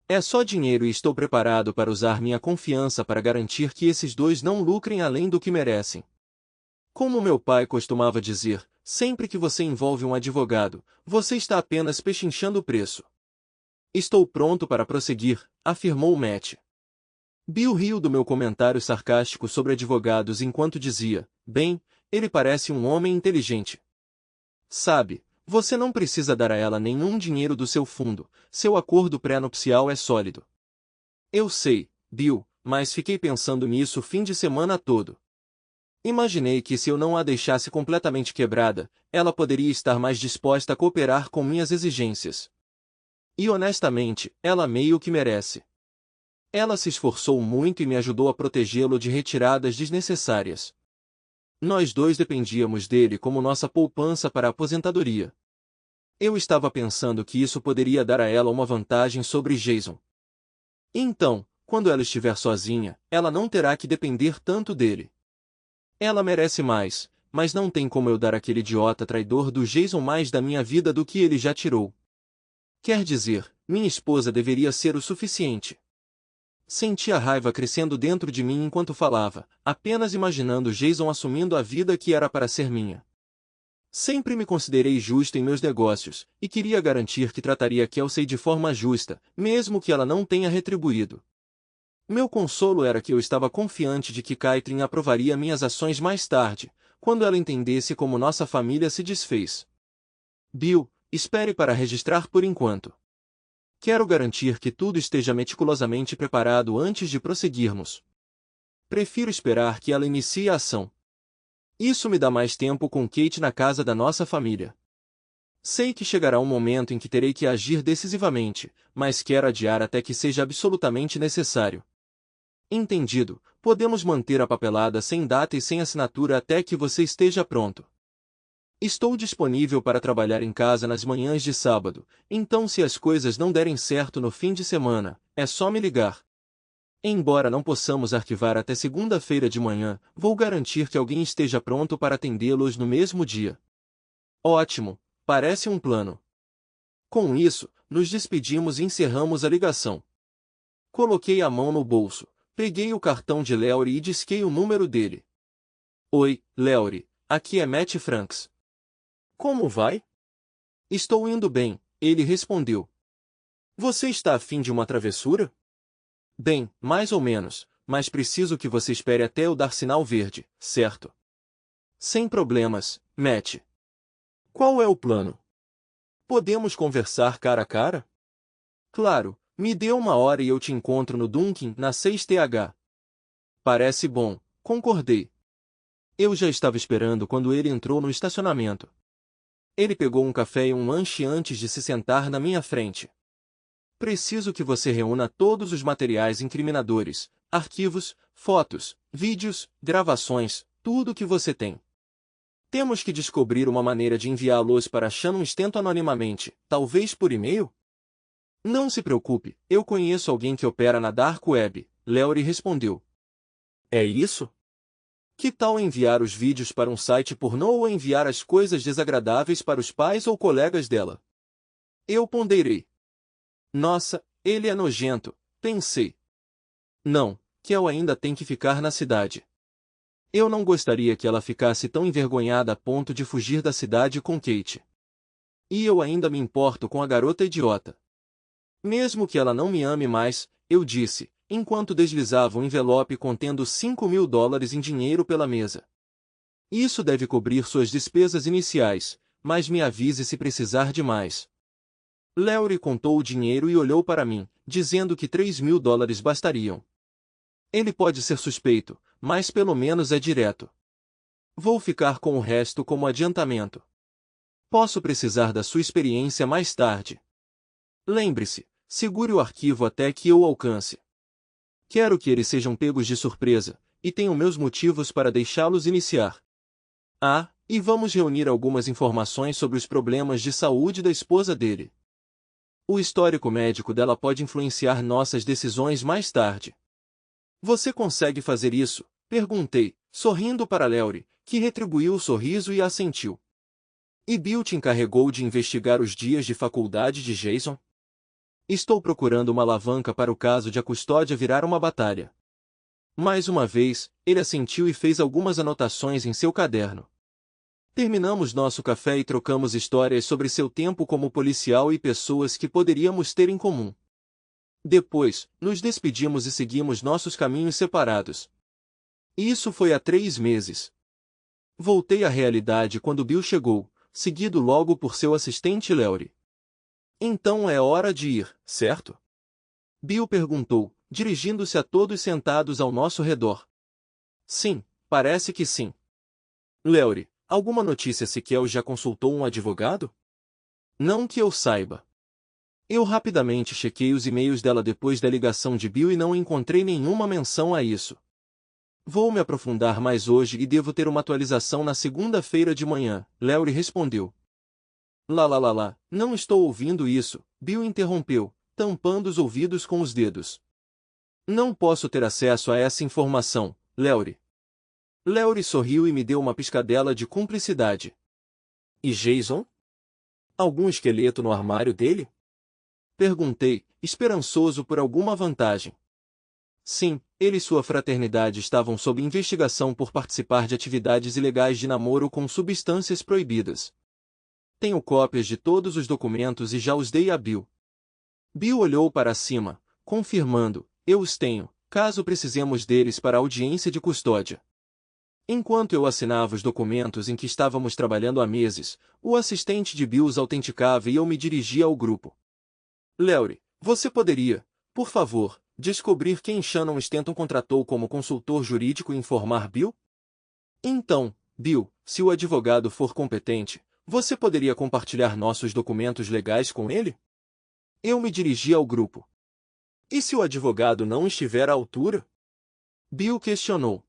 É só dinheiro e estou preparado para usar minha confiança para garantir que esses dois não lucrem além do que merecem. Como meu pai costumava dizer, sempre que você envolve um advogado, você está apenas pechinchando o preço. Estou pronto para prosseguir, afirmou Matt. Bill riu do meu comentário sarcástico sobre advogados enquanto dizia, bem, ele parece um homem inteligente. Sabe, você não precisa dar a ela nenhum dinheiro do seu fundo, seu acordo pré-nupcial é sólido. Eu sei, Bill, mas fiquei pensando nisso o fim de semana todo. Imaginei que se eu não a deixasse completamente quebrada, ela poderia estar mais disposta a cooperar com minhas exigências. E honestamente, ela meio que merece. Ela se esforçou muito e me ajudou a protegê-lo de retiradas desnecessárias. Nós dois dependíamos dele como nossa poupança para a aposentadoria. Eu estava pensando que isso poderia dar a ela uma vantagem sobre Jason. Então, quando ela estiver sozinha, ela não terá que depender tanto dele. Ela merece mais, mas não tem como eu dar aquele idiota traidor do Jason mais da minha vida do que ele já tirou. Quer dizer, minha esposa deveria ser o suficiente. Senti a raiva crescendo dentro de mim enquanto falava, apenas imaginando Jason assumindo a vida que era para ser minha. Sempre me considerei justo em meus negócios, e queria garantir que trataria Kelsey de forma justa, mesmo que ela não tenha retribuído. Meu consolo era que eu estava confiante de que Caitlin aprovaria minhas ações mais tarde, quando ela entendesse como nossa família se desfez. Bill, espere para registrar por enquanto. Quero garantir que tudo esteja meticulosamente preparado antes de prosseguirmos. Prefiro esperar que ela inicie a ação. Isso me dá mais tempo com Kate na casa da nossa família. Sei que chegará um momento em que terei que agir decisivamente, mas quero adiar até que seja absolutamente necessário. Entendido, podemos manter a papelada sem data e sem assinatura até que você esteja pronto. Estou disponível para trabalhar em casa nas manhãs de sábado, então se as coisas não derem certo no fim de semana, é só me ligar. Embora não possamos arquivar até segunda-feira de manhã, vou garantir que alguém esteja pronto para atendê-los no mesmo dia. Ótimo, parece um plano. Com isso, nos despedimos e encerramos a ligação. Coloquei a mão no bolso, peguei o cartão de Leury e disquei o número dele. Oi, Leury, aqui é Matt Franks. Como vai? Estou indo bem, ele respondeu. Você está afim de uma travessura? Bem, mais ou menos, mas preciso que você espere até eu dar sinal verde, certo? Sem problemas, Matt. Qual é o plano? Podemos conversar cara a cara? Claro, me dê uma hora e eu te encontro no Dunkin' na 6th. Parece bom, concordei. Eu já estava esperando quando ele entrou no estacionamento. Ele pegou um café e um lanche antes de se sentar na minha frente. Preciso que você reúna todos os materiais incriminadores, arquivos, fotos, vídeos, gravações, tudo o que você tem. Temos que descobrir uma maneira de enviá-los para Shannon Stanton anonimamente, talvez por e-mail? Não se preocupe, eu conheço alguém que opera na Dark Web, Lowry respondeu. É isso? Que tal enviar os vídeos para um site pornô ou enviar as coisas desagradáveis para os pais ou colegas dela? Eu ponderei. Nossa, ele é nojento, pensei. Não, Kel ainda tem que ficar na cidade. Eu não gostaria que ela ficasse tão envergonhada a ponto de fugir da cidade com Kate. E eu ainda me importo com a garota idiota. Mesmo que ela não me ame mais, eu disse, enquanto deslizava um envelope contendo $5.000 em dinheiro pela mesa. Isso deve cobrir suas despesas iniciais, mas me avise se precisar de mais. Lowry contou o dinheiro e olhou para mim, dizendo que $3.000 bastariam. Ele pode ser suspeito, mas pelo menos é direto. Vou ficar com o resto como adiantamento. Posso precisar da sua experiência mais tarde. Lembre-se, segure o arquivo até que eu o alcance. Quero que eles sejam pegos de surpresa, e tenho meus motivos para deixá-los iniciar. Ah, e vamos reunir algumas informações sobre os problemas de saúde da esposa dele. O histórico médico dela pode influenciar nossas decisões mais tarde. Você consegue fazer isso? Perguntei, sorrindo para Lowry, que retribuiu o sorriso e assentiu. E Bill te encarregou de investigar os dias de faculdade de Jason? Estou procurando uma alavanca para o caso de a custódia virar uma batalha. Mais uma vez, ele assentiu e fez algumas anotações em seu caderno. Terminamos nosso café e trocamos histórias sobre seu tempo como policial e pessoas que poderíamos ter em comum. Depois, nos despedimos e seguimos nossos caminhos separados. Isso foi há 3 meses. Voltei à realidade quando Bill chegou, seguido logo por seu assistente Lowry. Então é hora de ir, certo? Bill perguntou, dirigindo-se a todos sentados ao nosso redor. Sim, parece que sim. Lowry, alguma notícia se Kel já consultou um advogado? Não que eu saiba. Eu rapidamente chequei os e-mails dela depois da ligação de Bill e não encontrei nenhuma menção a isso. Vou me aprofundar mais hoje e devo ter uma atualização na segunda-feira de manhã, Lowry respondeu. Lá, não estou ouvindo isso, Bill interrompeu, tampando os ouvidos com os dedos. Não posso ter acesso a essa informação, Lowry. Lowry sorriu e me deu uma piscadela de cumplicidade. E Jason? Algum esqueleto no armário dele? Perguntei, esperançoso por alguma vantagem. Sim, ele e sua fraternidade estavam sob investigação por participar de atividades ilegais de namoro com substâncias proibidas. Tenho cópias de todos os documentos e já os dei a Bill. Bill olhou para cima, confirmando, eu os tenho, caso precisemos deles para a audiência de custódia. Enquanto eu assinava os documentos em que estávamos trabalhando há meses, o assistente de Bill os autenticava e eu me dirigia ao grupo. Lowry, você poderia, por favor, descobrir quem Shannon Stanton contratou como consultor jurídico e informar Bill? Então, Bill, se o advogado for competente, você poderia compartilhar nossos documentos legais com ele? Eu me dirigi ao grupo. E se o advogado não estiver à altura? Bill questionou.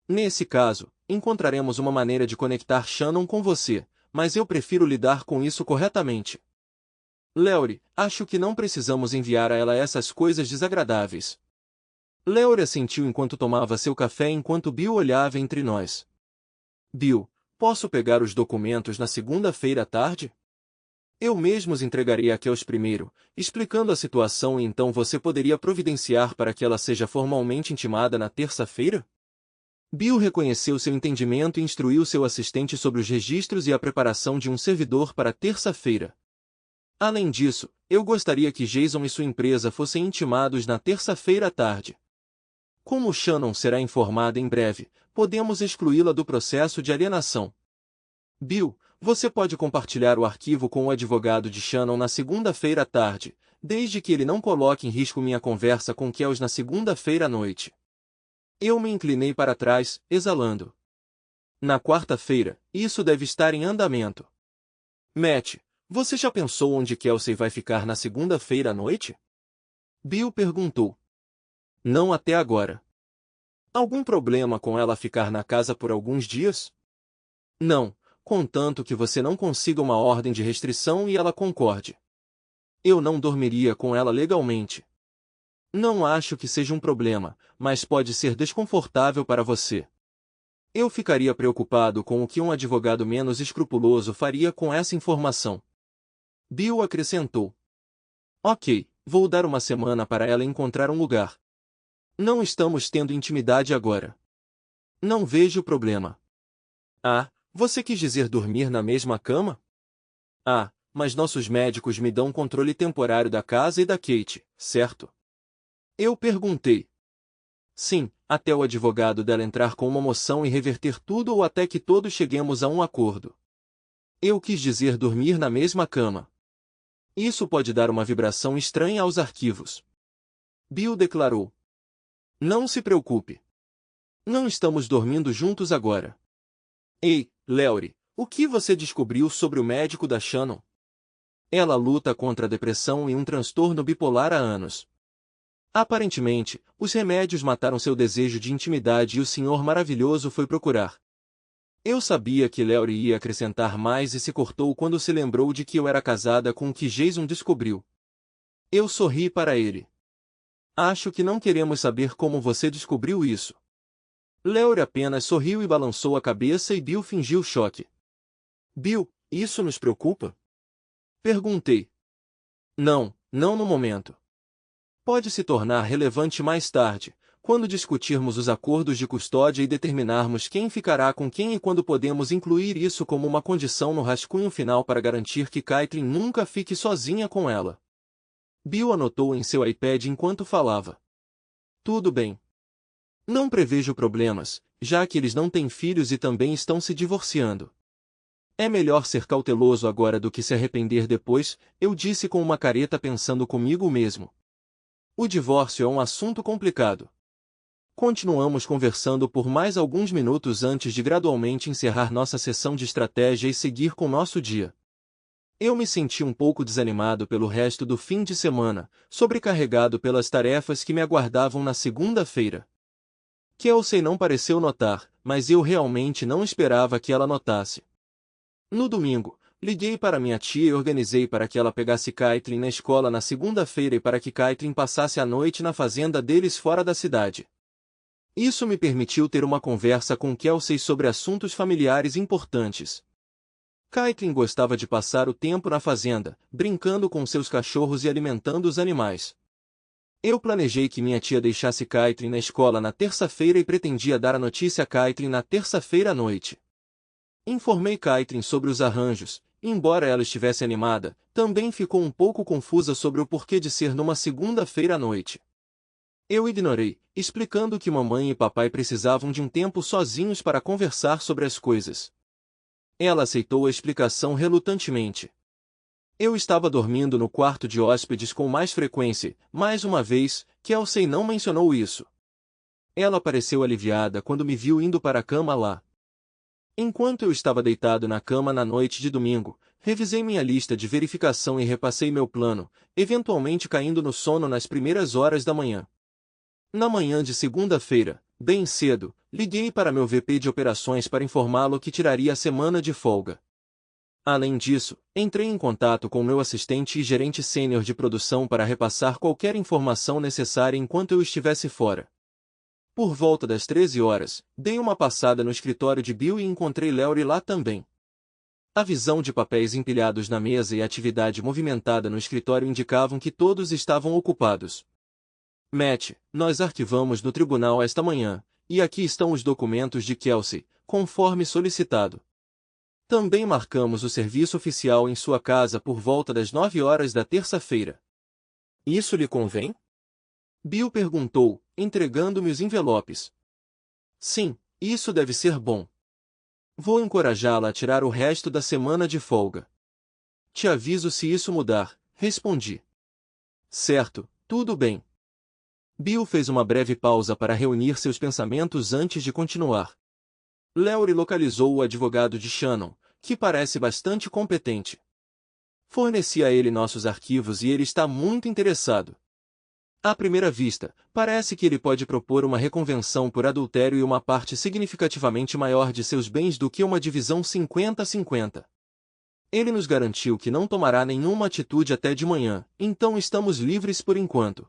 Nesse caso, encontraremos uma maneira de conectar Shannon com você, mas eu prefiro lidar com isso corretamente. Lowry, acho que não precisamos enviar a ela essas coisas desagradáveis. Lowry assentiu enquanto tomava seu café enquanto Bill olhava entre nós. Bill, posso pegar os documentos na segunda-feira à tarde? Eu mesmo os entregarei a Kels primeiro, explicando a situação e então você poderia providenciar para que ela seja formalmente intimada na terça-feira? Bill reconheceu seu entendimento e instruiu seu assistente sobre os registros e a preparação de um servidor para terça-feira. Além disso, eu gostaria que Jason e sua empresa fossem intimados na terça-feira à tarde. Como Shannon será informada em breve, podemos excluí-la do processo de alienação. Bill, você pode compartilhar o arquivo com o advogado de Shannon na segunda-feira à tarde, desde que ele não coloque em risco minha conversa com Kels na segunda-feira à noite. Eu me inclinei para trás, exalando. Na quarta-feira, isso deve estar em andamento. Matt, você já pensou onde Kelsey vai ficar na segunda-feira à noite? Bill perguntou. Não até agora. Algum problema com ela ficar na casa por alguns dias? Não, contanto que você não consiga uma ordem de restrição e ela concorde. Eu não dormiria com ela legalmente. Não acho que seja um problema, mas pode ser desconfortável para você. Eu ficaria preocupado com o que um advogado menos escrupuloso faria com essa informação. Bill acrescentou. Ok, vou dar uma semana para ela encontrar um lugar. Não estamos tendo intimidade agora. Não vejo problema. Ah, você quis dizer dormir na mesma cama? Ah, mas nossos médicos me dão controle temporário da casa e da Kate, certo? Eu perguntei. Sim, até o advogado dela entrar com uma moção e reverter tudo ou até que todos cheguemos a um acordo. Eu quis dizer dormir na mesma cama. Isso pode dar uma vibração estranha aos arquivos. Bill declarou. Não se preocupe. Não estamos dormindo juntos agora. Ei, Laurie, o que você descobriu sobre o médico da Shannon? Ela luta contra a depressão e um transtorno bipolar há anos. Aparentemente, os remédios mataram seu desejo de intimidade e o Senhor Maravilhoso foi procurar. Eu sabia que Laurie ia acrescentar mais e se cortou quando se lembrou de que eu era casada com o que Jason descobriu. Eu sorri para ele. Acho que não queremos saber como você descobriu isso. Laurie apenas sorriu e balançou a cabeça e Bill fingiu choque. Bill, isso nos preocupa? Perguntei. Não, não no momento. Pode se tornar relevante mais tarde, quando discutirmos os acordos de custódia e determinarmos quem ficará com quem e quando podemos incluir isso como uma condição no rascunho final para garantir que Caitlin nunca fique sozinha com ela. Bill anotou em seu iPad enquanto falava. Tudo bem. Não prevejo problemas, já que eles não têm filhos e também estão se divorciando. É melhor ser cauteloso agora do que se arrepender depois, eu disse com uma careta pensando comigo mesmo. O divórcio é um assunto complicado. Continuamos conversando por mais alguns minutos antes de gradualmente encerrar nossa sessão de estratégia e seguir com nosso dia. Eu me senti um pouco desanimado pelo resto do fim de semana, sobrecarregado pelas tarefas que me aguardavam na segunda-feira. Kelsey não pareceu notar, mas eu realmente não esperava que ela notasse. No domingo, liguei para minha tia e organizei para que ela pegasse Caitlin na escola na segunda-feira e para que Caitlin passasse a noite na fazenda deles fora da cidade. Isso me permitiu ter uma conversa com Kelsey sobre assuntos familiares importantes. Caitlin gostava de passar o tempo na fazenda, brincando com seus cachorros e alimentando os animais. Eu planejei que minha tia deixasse Caitlin na escola na terça-feira e pretendia dar a notícia a Caitlin na terça-feira à noite. Informei Caitlin sobre os arranjos, embora ela estivesse animada, também ficou um pouco confusa sobre o porquê de ser numa segunda-feira à noite. Eu ignorei, explicando que mamãe e papai precisavam de um tempo sozinhos para conversar sobre as coisas. Ela aceitou a explicação relutantemente. Eu estava dormindo no quarto de hóspedes com mais frequência, mais uma vez, Kelsey não mencionou isso. Ela pareceu aliviada quando me viu indo para a cama lá. Enquanto eu estava deitado na cama na noite de domingo, revisei minha lista de verificação e repassei meu plano, eventualmente caindo no sono nas primeiras horas da manhã. Na manhã de segunda-feira, bem cedo, liguei para meu VP de operações para informá-lo que tiraria a semana de folga. Além disso, entrei em contato com meu assistente e gerente sênior de produção para repassar qualquer informação necessária enquanto eu estivesse fora. Por volta das 13 horas, dei uma passada no escritório de Bill e encontrei Laurie lá também. A visão de papéis empilhados na mesa e a atividade movimentada no escritório indicavam que todos estavam ocupados. Matt, nós arquivamos no tribunal esta manhã, e aqui estão os documentos de Kelsey, conforme solicitado. Também marcamos o serviço oficial em sua casa por volta das 9 horas da terça-feira. Isso lhe convém? Bill perguntou, entregando-me os envelopes. Sim, isso deve ser bom. Vou encorajá-la a tirar o resto da semana de folga. Te aviso se isso mudar, respondi. Certo, tudo bem. Bill fez uma breve pausa para reunir seus pensamentos antes de continuar. Laurie localizou o advogado de Shannon, que parece bastante competente. Forneci a ele nossos arquivos e ele está muito interessado. À primeira vista, parece que ele pode propor uma reconvenção por adultério e uma parte significativamente maior de seus bens do que uma divisão 50-50. Ele nos garantiu que não tomará nenhuma atitude até de manhã, então estamos livres por enquanto.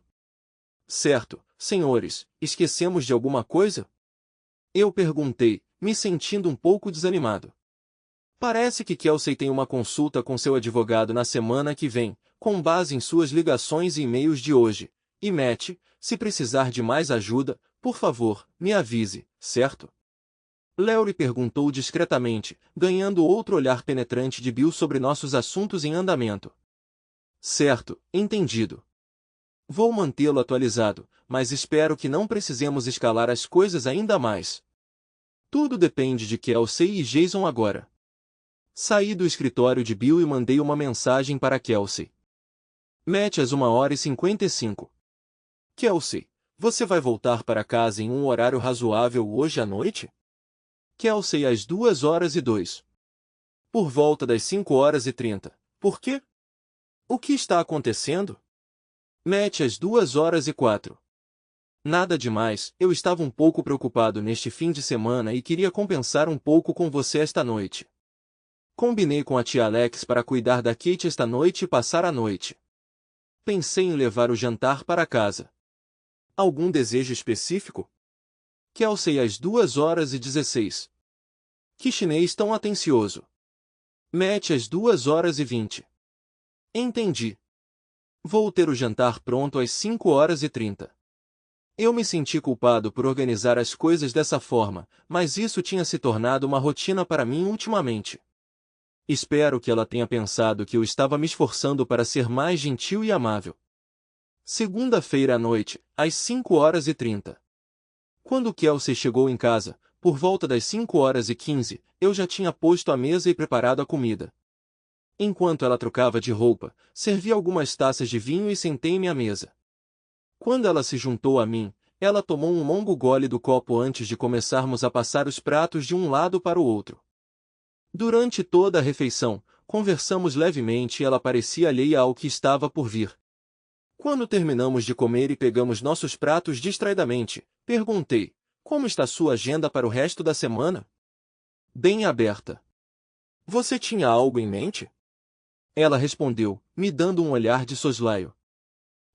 Certo, senhores, esquecemos de alguma coisa? Eu perguntei, me sentindo um pouco desanimado. Parece que Kelsey tem uma consulta com seu advogado na semana que vem, com base em suas ligações e e-mails de hoje. E Matt, se precisar de mais ajuda, por favor, me avise, certo? Lowry perguntou discretamente, ganhando outro olhar penetrante de Bill sobre nossos assuntos em andamento. Certo, entendido. Vou mantê-lo atualizado, mas espero que não precisemos escalar as coisas ainda mais. Tudo depende de Kelsey e Jason agora. Saí do escritório de Bill e mandei uma mensagem para Kelsey. Matt às 1h55. Kelsey, você vai voltar para casa em um horário razoável hoje à noite? Kelsey às 2h02. Por volta das 5h30. Por quê? O que está acontecendo? Matt às 2h04. Nada demais, eu estava um pouco preocupado neste fim de semana e queria compensar um pouco com você esta noite. Combinei com a tia Alex para cuidar da Kate esta noite e passar a noite. Pensei em levar o jantar para casa. Algum desejo específico? Kelsey às 2h16. Que chinês tão atencioso. Matt às 2h20. Entendi. Vou ter o jantar pronto às 5h30. Eu me senti culpado por organizar as coisas dessa forma, mas isso tinha se tornado uma rotina para mim ultimamente. Espero que ela tenha pensado que eu estava me esforçando para ser mais gentil e amável. Segunda-feira à noite, às 5h30. Quando Kelsey chegou em casa, por volta das 5h15, eu já tinha posto a mesa e preparado a comida. Enquanto ela trocava de roupa, servi algumas taças de vinho e sentei-me à mesa. Quando ela se juntou a mim, ela tomou um longo gole do copo antes de começarmos a passar os pratos de um lado para o outro. Durante toda a refeição, conversamos levemente e ela parecia alheia ao que estava por vir. Quando terminamos de comer e pegamos nossos pratos distraidamente, perguntei, como está sua agenda para o resto da semana? Bem aberta. Você tinha algo em mente? Ela respondeu, me dando um olhar de soslaio.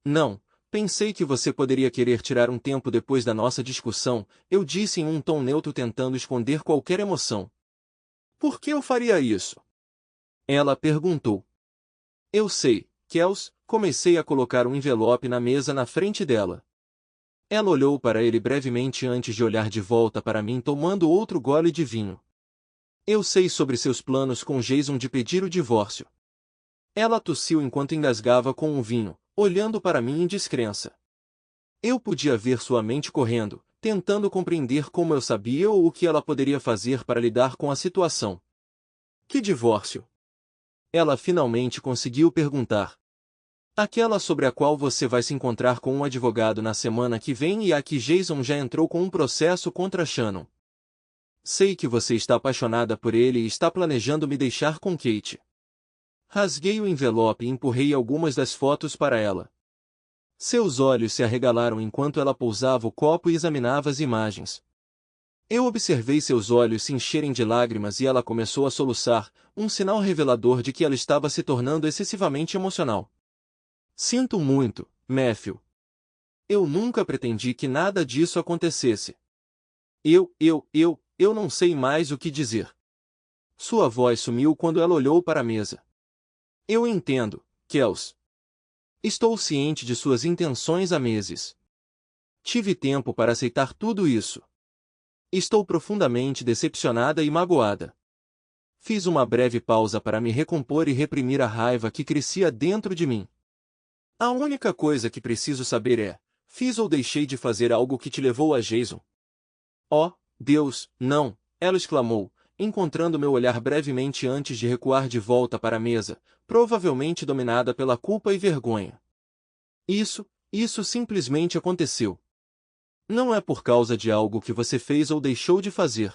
Não, pensei que você poderia querer tirar um tempo depois da nossa discussão, eu disse em um tom neutro tentando esconder qualquer emoção. Por que eu faria isso? Ela perguntou. Eu sei, Kels, comecei a colocar um envelope na mesa na frente dela. Ela olhou para ele brevemente antes de olhar de volta para mim tomando outro gole de vinho. Eu sei sobre seus planos com Jason de pedir o divórcio. Ela tossiu enquanto engasgava com o vinho, olhando para mim em descrença. Eu podia ver sua mente correndo, tentando compreender como eu sabia ou o que ela poderia fazer para lidar com a situação. Que divórcio? Ela finalmente conseguiu perguntar. Aquela sobre a qual você vai se encontrar com um advogado na semana que vem e a que Jason já entrou com um processo contra Shannon. Sei que você está apaixonada por ele e está planejando me deixar com Kate. Rasguei o envelope e empurrei algumas das fotos para ela. Seus olhos se arregalaram enquanto ela pousava o copo e examinava as imagens. Eu observei seus olhos se encherem de lágrimas e ela começou a soluçar, um sinal revelador de que ela estava se tornando excessivamente emocional. Sinto muito, Matthew. Eu nunca pretendi que nada disso acontecesse. Eu não sei mais o que dizer. Sua voz sumiu quando ela olhou para a mesa. Eu entendo, Kels. Estou ciente de suas intenções há meses. Tive tempo para aceitar tudo isso. Estou profundamente decepcionada e magoada. Fiz uma breve pausa para me recompor e reprimir a raiva que crescia dentro de mim. A única coisa que preciso saber é, fiz ou deixei de fazer algo que te levou a Jason? Oh, Deus, não, ela exclamou, encontrando meu olhar brevemente antes de recuar de volta para a mesa, provavelmente dominada pela culpa e vergonha. Isso simplesmente aconteceu. Não é por causa de algo que você fez ou deixou de fazer.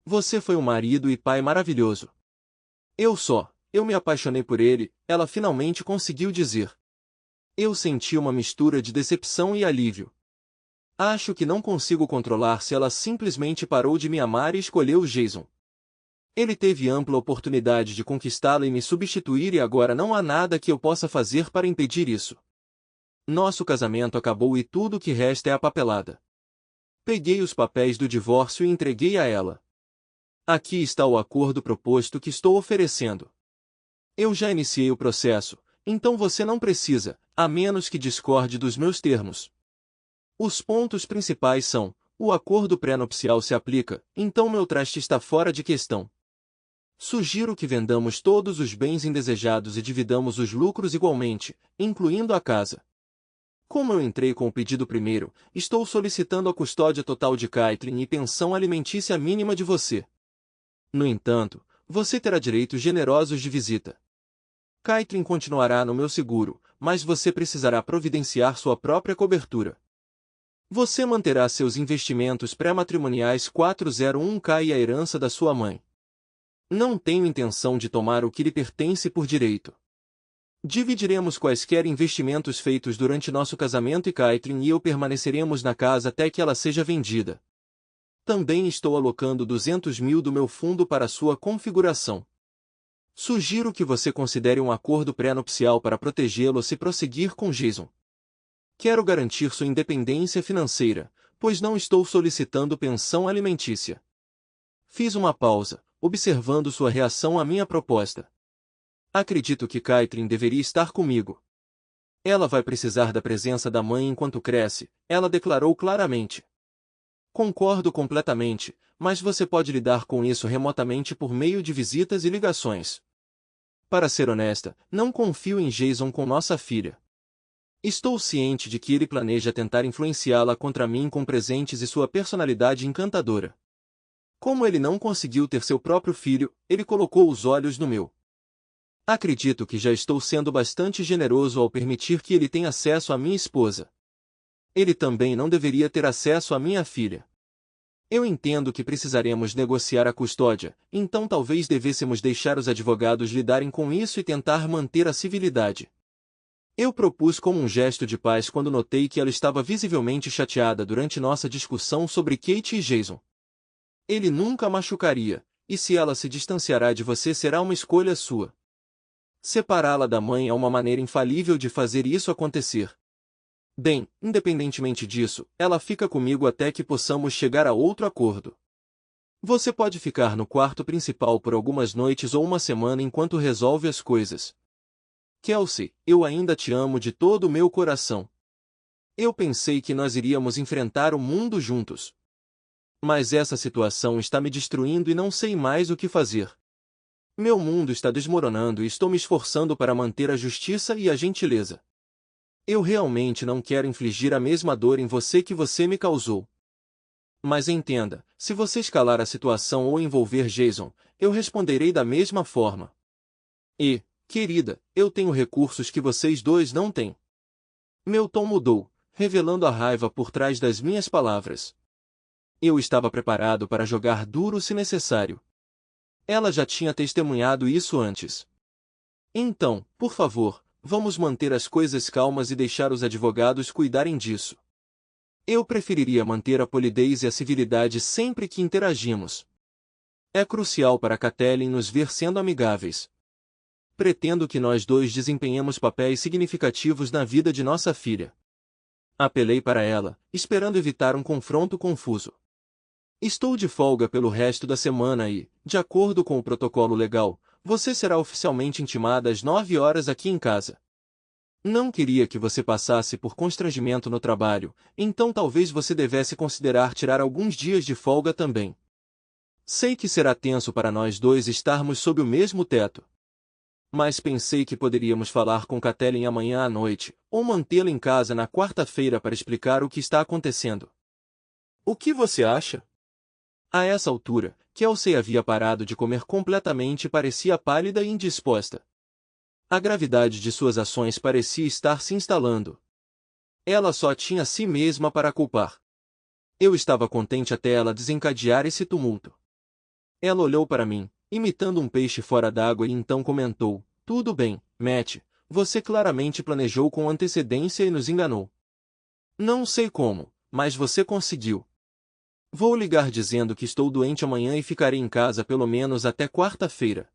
Você foi um marido e pai maravilhoso. Eu me apaixonei por ele, ela finalmente conseguiu dizer. Eu senti uma mistura de decepção e alívio. Acho que não consigo controlar se ela simplesmente parou de me amar e escolheu Jason. Ele teve ampla oportunidade de conquistá-la e me substituir e agora não há nada que eu possa fazer para impedir isso. Nosso casamento acabou e tudo o que resta é a papelada. Peguei os papéis do divórcio e entreguei a ela. Aqui está o acordo proposto que estou oferecendo. Eu já iniciei o processo, então você não precisa, a menos que discorde dos meus termos. Os pontos principais são: o acordo pré-nupcial se aplica, então meu traste está fora de questão. Sugiro que vendamos todos os bens indesejados e dividamos os lucros igualmente, incluindo a casa. Como eu entrei com o pedido primeiro, estou solicitando a custódia total de Caitlin e pensão alimentícia mínima de você. No entanto, você terá direitos generosos de visita. Caitlin continuará no meu seguro, mas você precisará providenciar sua própria cobertura. Você manterá seus investimentos pré-matrimoniais 401k e a herança da sua mãe. Não tenho intenção de tomar o que lhe pertence por direito. Dividiremos quaisquer investimentos feitos durante nosso casamento e Caitlin e eu permaneceremos na casa até que ela seja vendida. Também estou alocando 200 mil do meu fundo para sua configuração. Sugiro que você considere um acordo pré-nupcial para protegê-lo se prosseguir com Jason. Quero garantir sua independência financeira, pois não estou solicitando pensão alimentícia. Fiz uma pausa, observando sua reação à minha proposta. Acredito que Caitlin deveria estar comigo. Ela vai precisar da presença da mãe enquanto cresce, ela declarou claramente. Concordo completamente, mas você pode lidar com isso remotamente por meio de visitas e ligações. Para ser honesta, não confio em Jason com nossa filha. Estou ciente de que ele planeja tentar influenciá-la contra mim com presentes e sua personalidade encantadora. Como ele não conseguiu ter seu próprio filho, ele colocou os olhos no meu. Acredito que já estou sendo bastante generoso ao permitir que ele tenha acesso à minha esposa. Ele também não deveria ter acesso à minha filha. Eu entendo que precisaremos negociar a custódia, então talvez devêssemos deixar os advogados lidarem com isso e tentar manter a civilidade. Eu propus como um gesto de paz quando notei que ela estava visivelmente chateada durante nossa discussão sobre Kate e Jason. Ele nunca a machucaria, e se ela se distanciará de você será uma escolha sua. Separá-la da mãe é uma maneira infalível de fazer isso acontecer. Bem, independentemente disso, ela fica comigo até que possamos chegar a outro acordo. Você pode ficar no quarto principal por algumas noites ou uma semana enquanto resolve as coisas. Kelsey, eu ainda te amo de todo o meu coração. Eu pensei que nós iríamos enfrentar o mundo juntos. Mas essa situação está me destruindo e não sei mais o que fazer. Meu mundo está desmoronando e estou me esforçando para manter a justiça e a gentileza. Eu realmente não quero infligir a mesma dor em você que você me causou. Mas entenda, se você escalar a situação ou envolver Jason, eu responderei da mesma forma. E, querida, eu tenho recursos que vocês dois não têm. Meu tom mudou, revelando a raiva por trás das minhas palavras. Eu estava preparado para jogar duro se necessário. Ela já tinha testemunhado isso antes. Então, por favor, vamos manter as coisas calmas e deixar os advogados cuidarem disso. Eu preferiria manter a polidez e a civilidade sempre que interagimos. É crucial para Catelyn nos ver sendo amigáveis. Pretendo que nós dois desempenhemos papéis significativos na vida de nossa filha. Apelei para ela, esperando evitar um confronto confuso. Estou de folga pelo resto da semana e, de acordo com o protocolo legal, você será oficialmente intimada às 9 horas aqui em casa. Não queria que você passasse por constrangimento no trabalho, então talvez você devesse considerar tirar alguns dias de folga também. Sei que será tenso para nós dois estarmos sob o mesmo teto. Mas pensei que poderíamos falar com Catelyn amanhã à noite, ou mantê-la em casa na quarta-feira para explicar o que está acontecendo. O que você acha? A essa altura, Kelsey havia parado de comer completamente e parecia pálida e indisposta. A gravidade de suas ações parecia estar se instalando. Ela só tinha a si mesma para culpar. Eu estava contente até ela desencadear esse tumulto. Ela olhou para mim, imitando um peixe fora d'água e então comentou: "Tudo bem, Matt, você claramente planejou com antecedência e nos enganou. Não sei como, mas você conseguiu. Vou ligar dizendo que estou doente amanhã e ficarei em casa pelo menos até quarta-feira.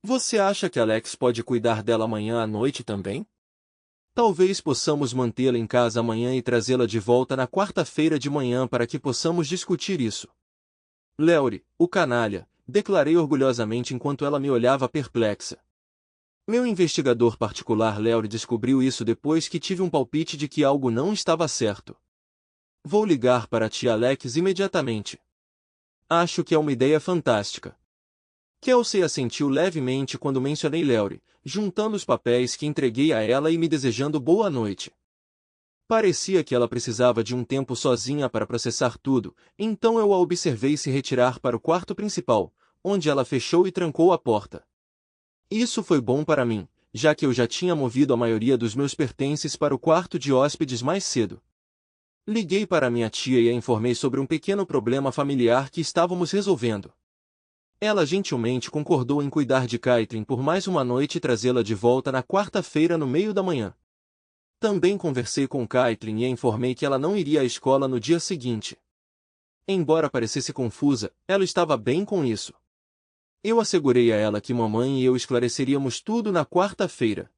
Você acha que Alex pode cuidar dela amanhã à noite também? Talvez possamos mantê-la em casa amanhã e trazê-la de volta na quarta-feira de manhã para que possamos discutir isso. Léory, o canalha, declarei orgulhosamente enquanto ela me olhava perplexa. Meu investigador particular Léory descobriu isso depois que tive um palpite de que algo não estava certo. Vou ligar para a tia Alex imediatamente. Acho que é uma ideia fantástica. Kelsey assentiu levemente quando mencionei Léory, juntando os papéis que entreguei a ela e me desejando boa noite. Parecia que ela precisava de um tempo sozinha para processar tudo, então eu a observei se retirar para o quarto principal, onde ela fechou e trancou a porta. Isso foi bom para mim, já que eu já tinha movido a maioria dos meus pertences para o quarto de hóspedes mais cedo. Liguei para minha tia e a informei sobre um pequeno problema familiar que estávamos resolvendo. Ela gentilmente concordou em cuidar de Caitlin por mais uma noite e trazê-la de volta na quarta-feira no meio da manhã. Também conversei com Caitlin e a informei que ela não iria à escola no dia seguinte. Embora parecesse confusa, ela estava bem com isso. Eu assegurei a ela que mamãe e eu esclareceríamos tudo na quarta-feira.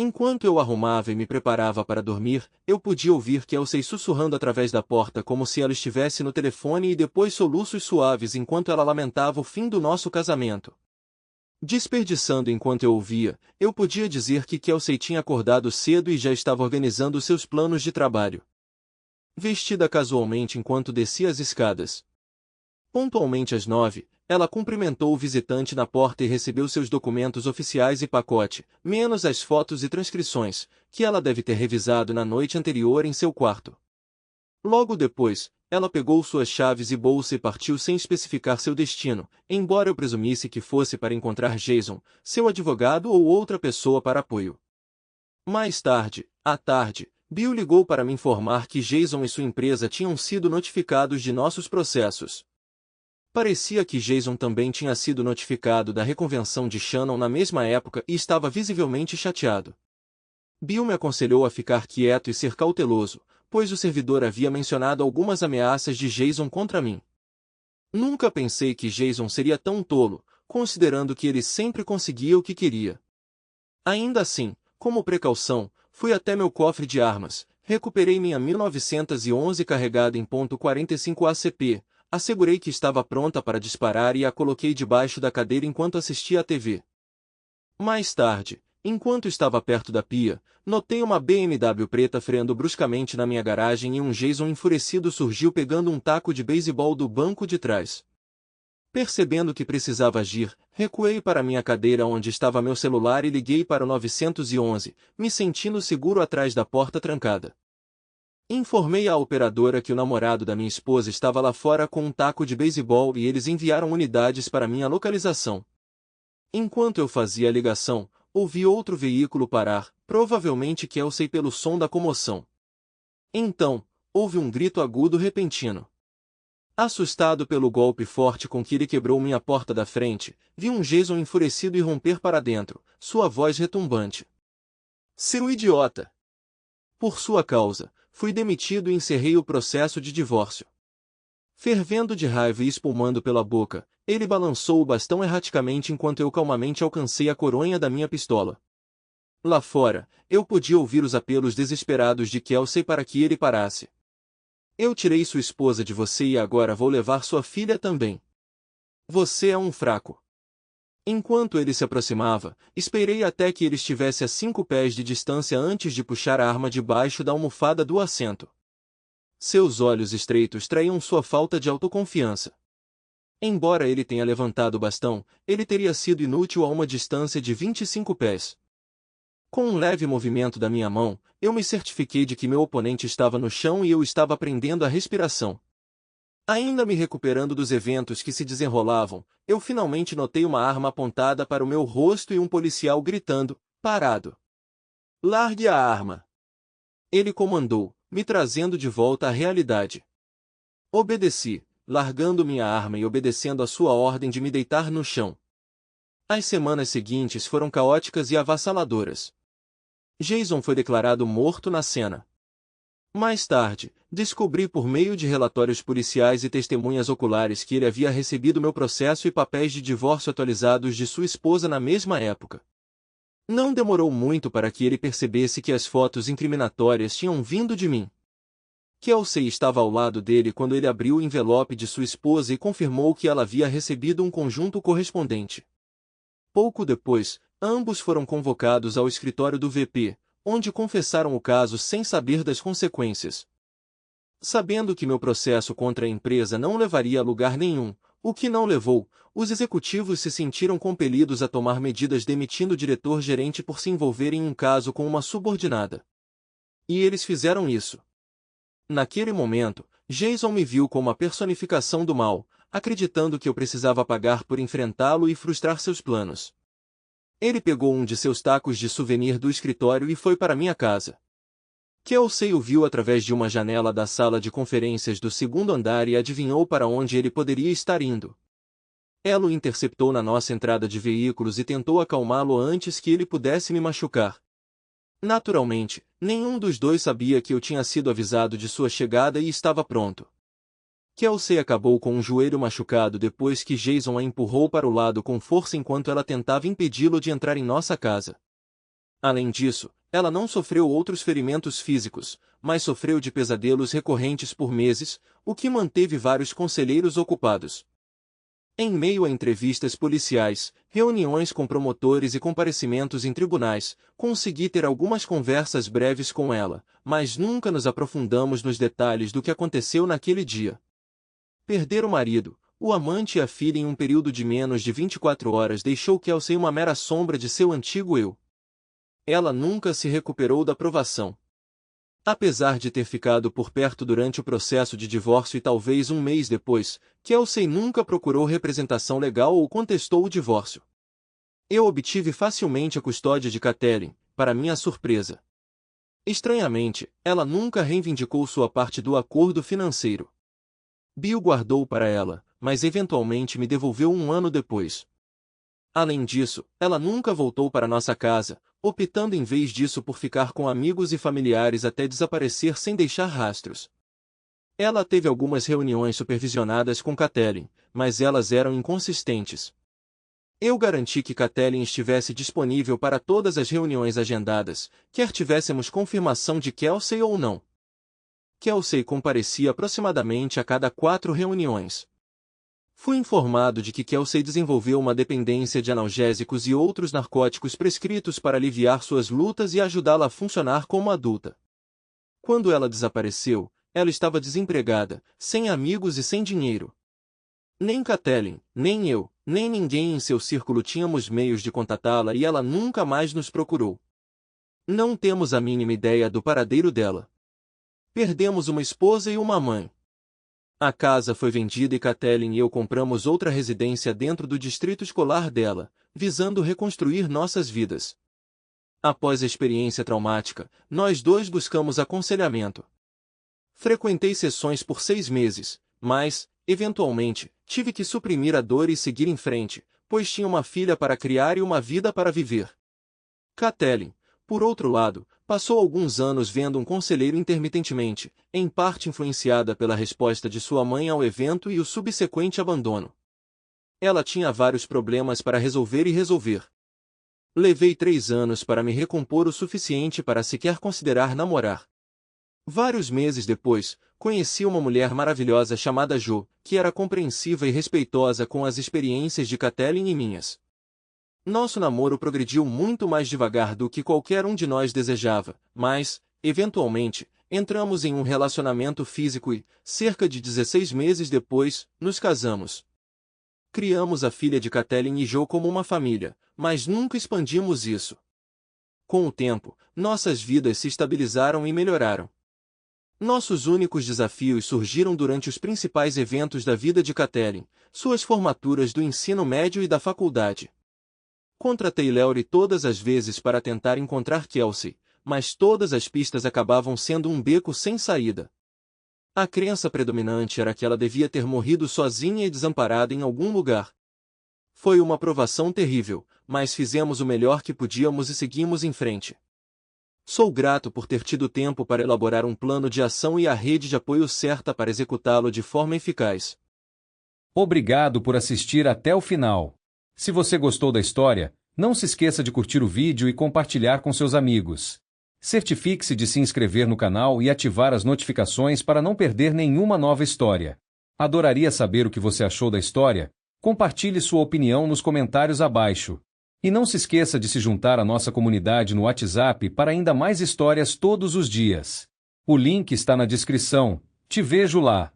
Enquanto eu arrumava e me preparava para dormir, eu podia ouvir Kelsey sussurrando através da porta como se ela estivesse no telefone e depois soluços suaves enquanto ela lamentava o fim do nosso casamento. Desperdiçando enquanto eu ouvia, eu podia dizer que Kelsey tinha acordado cedo e já estava organizando seus planos de trabalho. Vestida casualmente enquanto descia as escadas. Pontualmente às 9, ela cumprimentou o visitante na porta e recebeu seus documentos oficiais e pacote, menos as fotos e transcrições, que ela deve ter revisado na noite anterior em seu quarto. Logo depois, ela pegou suas chaves e bolsa e partiu sem especificar seu destino, embora eu presumisse que fosse para encontrar Jason, seu advogado ou outra pessoa para apoio. Mais tarde, à tarde, Bill ligou para me informar que Jason e sua empresa tinham sido notificados de nossos processos. Parecia que Jason também tinha sido notificado da reconvenção de Shannon na mesma época e estava visivelmente chateado. Bill me aconselhou a ficar quieto e ser cauteloso, pois o servidor havia mencionado algumas ameaças de Jason contra mim. Nunca pensei que Jason seria tão tolo, considerando que ele sempre conseguia o que queria. Ainda assim, como precaução, fui até meu cofre de armas, recuperei minha 1911 carregada em .45 ACP, assegurei que estava pronta para disparar e a coloquei debaixo da cadeira enquanto assistia à TV. Mais tarde, enquanto estava perto da pia, notei uma BMW preta freando bruscamente na minha garagem e um Jason enfurecido surgiu pegando um taco de beisebol do banco de trás. Percebendo que precisava agir, recuei para minha cadeira onde estava meu celular e liguei para o 911, me sentindo seguro atrás da porta trancada. Informei à operadora que o namorado da minha esposa estava lá fora com um taco de beisebol e eles enviaram unidades para minha localização. Enquanto eu fazia a ligação, ouvi outro veículo parar, provavelmente Kelsey pelo som da comoção. Então, houve um grito agudo repentino. Assustado pelo golpe forte com que ele quebrou minha porta da frente, vi um Jason enfurecido irromper para dentro, sua voz retumbante. Seu idiota! Por sua causa, fui demitido e encerrei o processo de divórcio. Fervendo de raiva e espumando pela boca, ele balançou o bastão erraticamente enquanto eu calmamente alcancei a coronha da minha pistola. Lá fora, eu podia ouvir os apelos desesperados de Kelsey para que ele parasse. Eu tirei sua esposa de você e agora vou levar sua filha também. Você é um fraco. Enquanto ele se aproximava, esperei até que ele estivesse a 5 pés de distância antes de puxar a arma debaixo da almofada do assento. Seus olhos estreitos traíam sua falta de autoconfiança. Embora ele tenha levantado o bastão, ele teria sido inútil a uma distância de 25 pés. Com um leve movimento da minha mão, eu me certifiquei de que meu oponente estava no chão e eu estava prendendo a respiração. Ainda me recuperando dos eventos que se desenrolavam, eu finalmente notei uma arma apontada para o meu rosto e um policial gritando, parado. Largue a arma! Ele comandou, me trazendo de volta à realidade. Obedeci, largando minha arma e obedecendo a sua ordem de me deitar no chão. As semanas seguintes foram caóticas e avassaladoras. Jason foi declarado morto na cena. Mais tarde, descobri por meio de relatórios policiais e testemunhas oculares que ele havia recebido meu processo e papéis de divórcio atualizados de sua esposa na mesma época. Não demorou muito para que ele percebesse que as fotos incriminatórias tinham vindo de mim. Kelsey estava ao lado dele quando ele abriu o envelope de sua esposa e confirmou que ela havia recebido um conjunto correspondente. Pouco depois, ambos foram convocados ao escritório do VP, onde confessaram o caso sem saber das consequências. Sabendo que meu processo contra a empresa não levaria a lugar nenhum, o que não levou, os executivos se sentiram compelidos a tomar medidas demitindo o diretor-gerente por se envolver em um caso com uma subordinada. E eles fizeram isso. Naquele momento, Jason me viu como a personificação do mal, acreditando que eu precisava pagar por enfrentá-lo e frustrar seus planos. Ele pegou um de seus tacos de souvenir do escritório e foi para minha casa. Kelsey o viu através de uma janela da sala de conferências do segundo andar e adivinhou para onde ele poderia estar indo. Ela o interceptou na nossa entrada de veículos e tentou acalmá-lo antes que ele pudesse me machucar. Naturalmente, nenhum dos dois sabia que eu tinha sido avisado de sua chegada e estava pronto. Kelsey acabou com um joelho machucado depois que Jason a empurrou para o lado com força enquanto ela tentava impedi-lo de entrar em nossa casa. Além disso, ela não sofreu outros ferimentos físicos, mas sofreu de pesadelos recorrentes por meses, o que manteve vários conselheiros ocupados. Em meio a entrevistas policiais, reuniões com promotores e comparecimentos em tribunais, consegui ter algumas conversas breves com ela, mas nunca nos aprofundamos nos detalhes do que aconteceu naquele dia. Perder o marido, o amante e a filha em um período de menos de 24 horas deixou Kelsey uma mera sombra de seu antigo eu. Ela nunca se recuperou da provação. Apesar de ter ficado por perto durante o processo de divórcio e talvez um mês depois, Kelsey nunca procurou representação legal ou contestou o divórcio. Eu obtive facilmente a custódia de Kathleen, para minha surpresa. Estranhamente, ela nunca reivindicou sua parte do acordo financeiro. Bill guardou para ela, mas eventualmente me devolveu um ano depois. Além disso, ela nunca voltou para nossa casa, optando em vez disso por ficar com amigos e familiares até desaparecer sem deixar rastros. Ela teve algumas reuniões supervisionadas com Kathleen, mas elas eram inconsistentes. Eu garanti que Kathleen estivesse disponível para todas as reuniões agendadas, quer tivéssemos confirmação de Kelsey ou não. Kelsey comparecia aproximadamente a cada 4 reuniões. Fui informado de que Kelsey desenvolveu uma dependência de analgésicos e outros narcóticos prescritos para aliviar suas lutas e ajudá-la a funcionar como adulta. Quando ela desapareceu, ela estava desempregada, sem amigos e sem dinheiro. Nem Kathleen, nem eu, nem ninguém em seu círculo tínhamos meios de contatá-la e ela nunca mais nos procurou. Não temos a mínima ideia do paradeiro dela. Perdemos uma esposa e uma mãe. A casa foi vendida e Kathleen e eu compramos outra residência dentro do distrito escolar dela, visando reconstruir nossas vidas. Após a experiência traumática, nós dois buscamos aconselhamento. Frequentei sessões por 6 meses, mas, eventualmente, tive que suprimir a dor e seguir em frente, pois tinha uma filha para criar e uma vida para viver. Kathleen, por outro lado, passou alguns anos vendo um conselheiro intermitentemente, em parte influenciada pela resposta de sua mãe ao evento e o subsequente abandono. Ela tinha vários problemas para resolver e resolver. Levei 3 anos para me recompor o suficiente para sequer considerar namorar. Vários meses depois, conheci uma mulher maravilhosa chamada Jo, que era compreensiva e respeitosa com as experiências de Kathleen e minhas. Nosso namoro progrediu muito mais devagar do que qualquer um de nós desejava, mas, eventualmente, entramos em um relacionamento físico e, cerca de 16 meses depois, nos casamos. Criamos a filha de Kathleen e Jo como uma família, mas nunca expandimos isso. Com o tempo, nossas vidas se estabilizaram e melhoraram. Nossos únicos desafios surgiram durante os principais eventos da vida de Kathleen, suas formaturas do ensino médio e da faculdade. Contratei Laurie todas as vezes para tentar encontrar Kelsey, mas todas as pistas acabavam sendo um beco sem saída. A crença predominante era que ela devia ter morrido sozinha e desamparada em algum lugar. Foi uma provação terrível, mas fizemos o melhor que podíamos e seguimos em frente. Sou grato por ter tido tempo para elaborar um plano de ação e a rede de apoio certa para executá-lo de forma eficaz. Obrigado por assistir até o final. Se você gostou da história, não se esqueça de curtir o vídeo e compartilhar com seus amigos. Certifique-se de se inscrever no canal e ativar as notificações para não perder nenhuma nova história. Adoraria saber o que você achou da história. Compartilhe sua opinião nos comentários abaixo. E não se esqueça de se juntar à nossa comunidade no WhatsApp para ainda mais histórias todos os dias. O link está na descrição. Te vejo lá!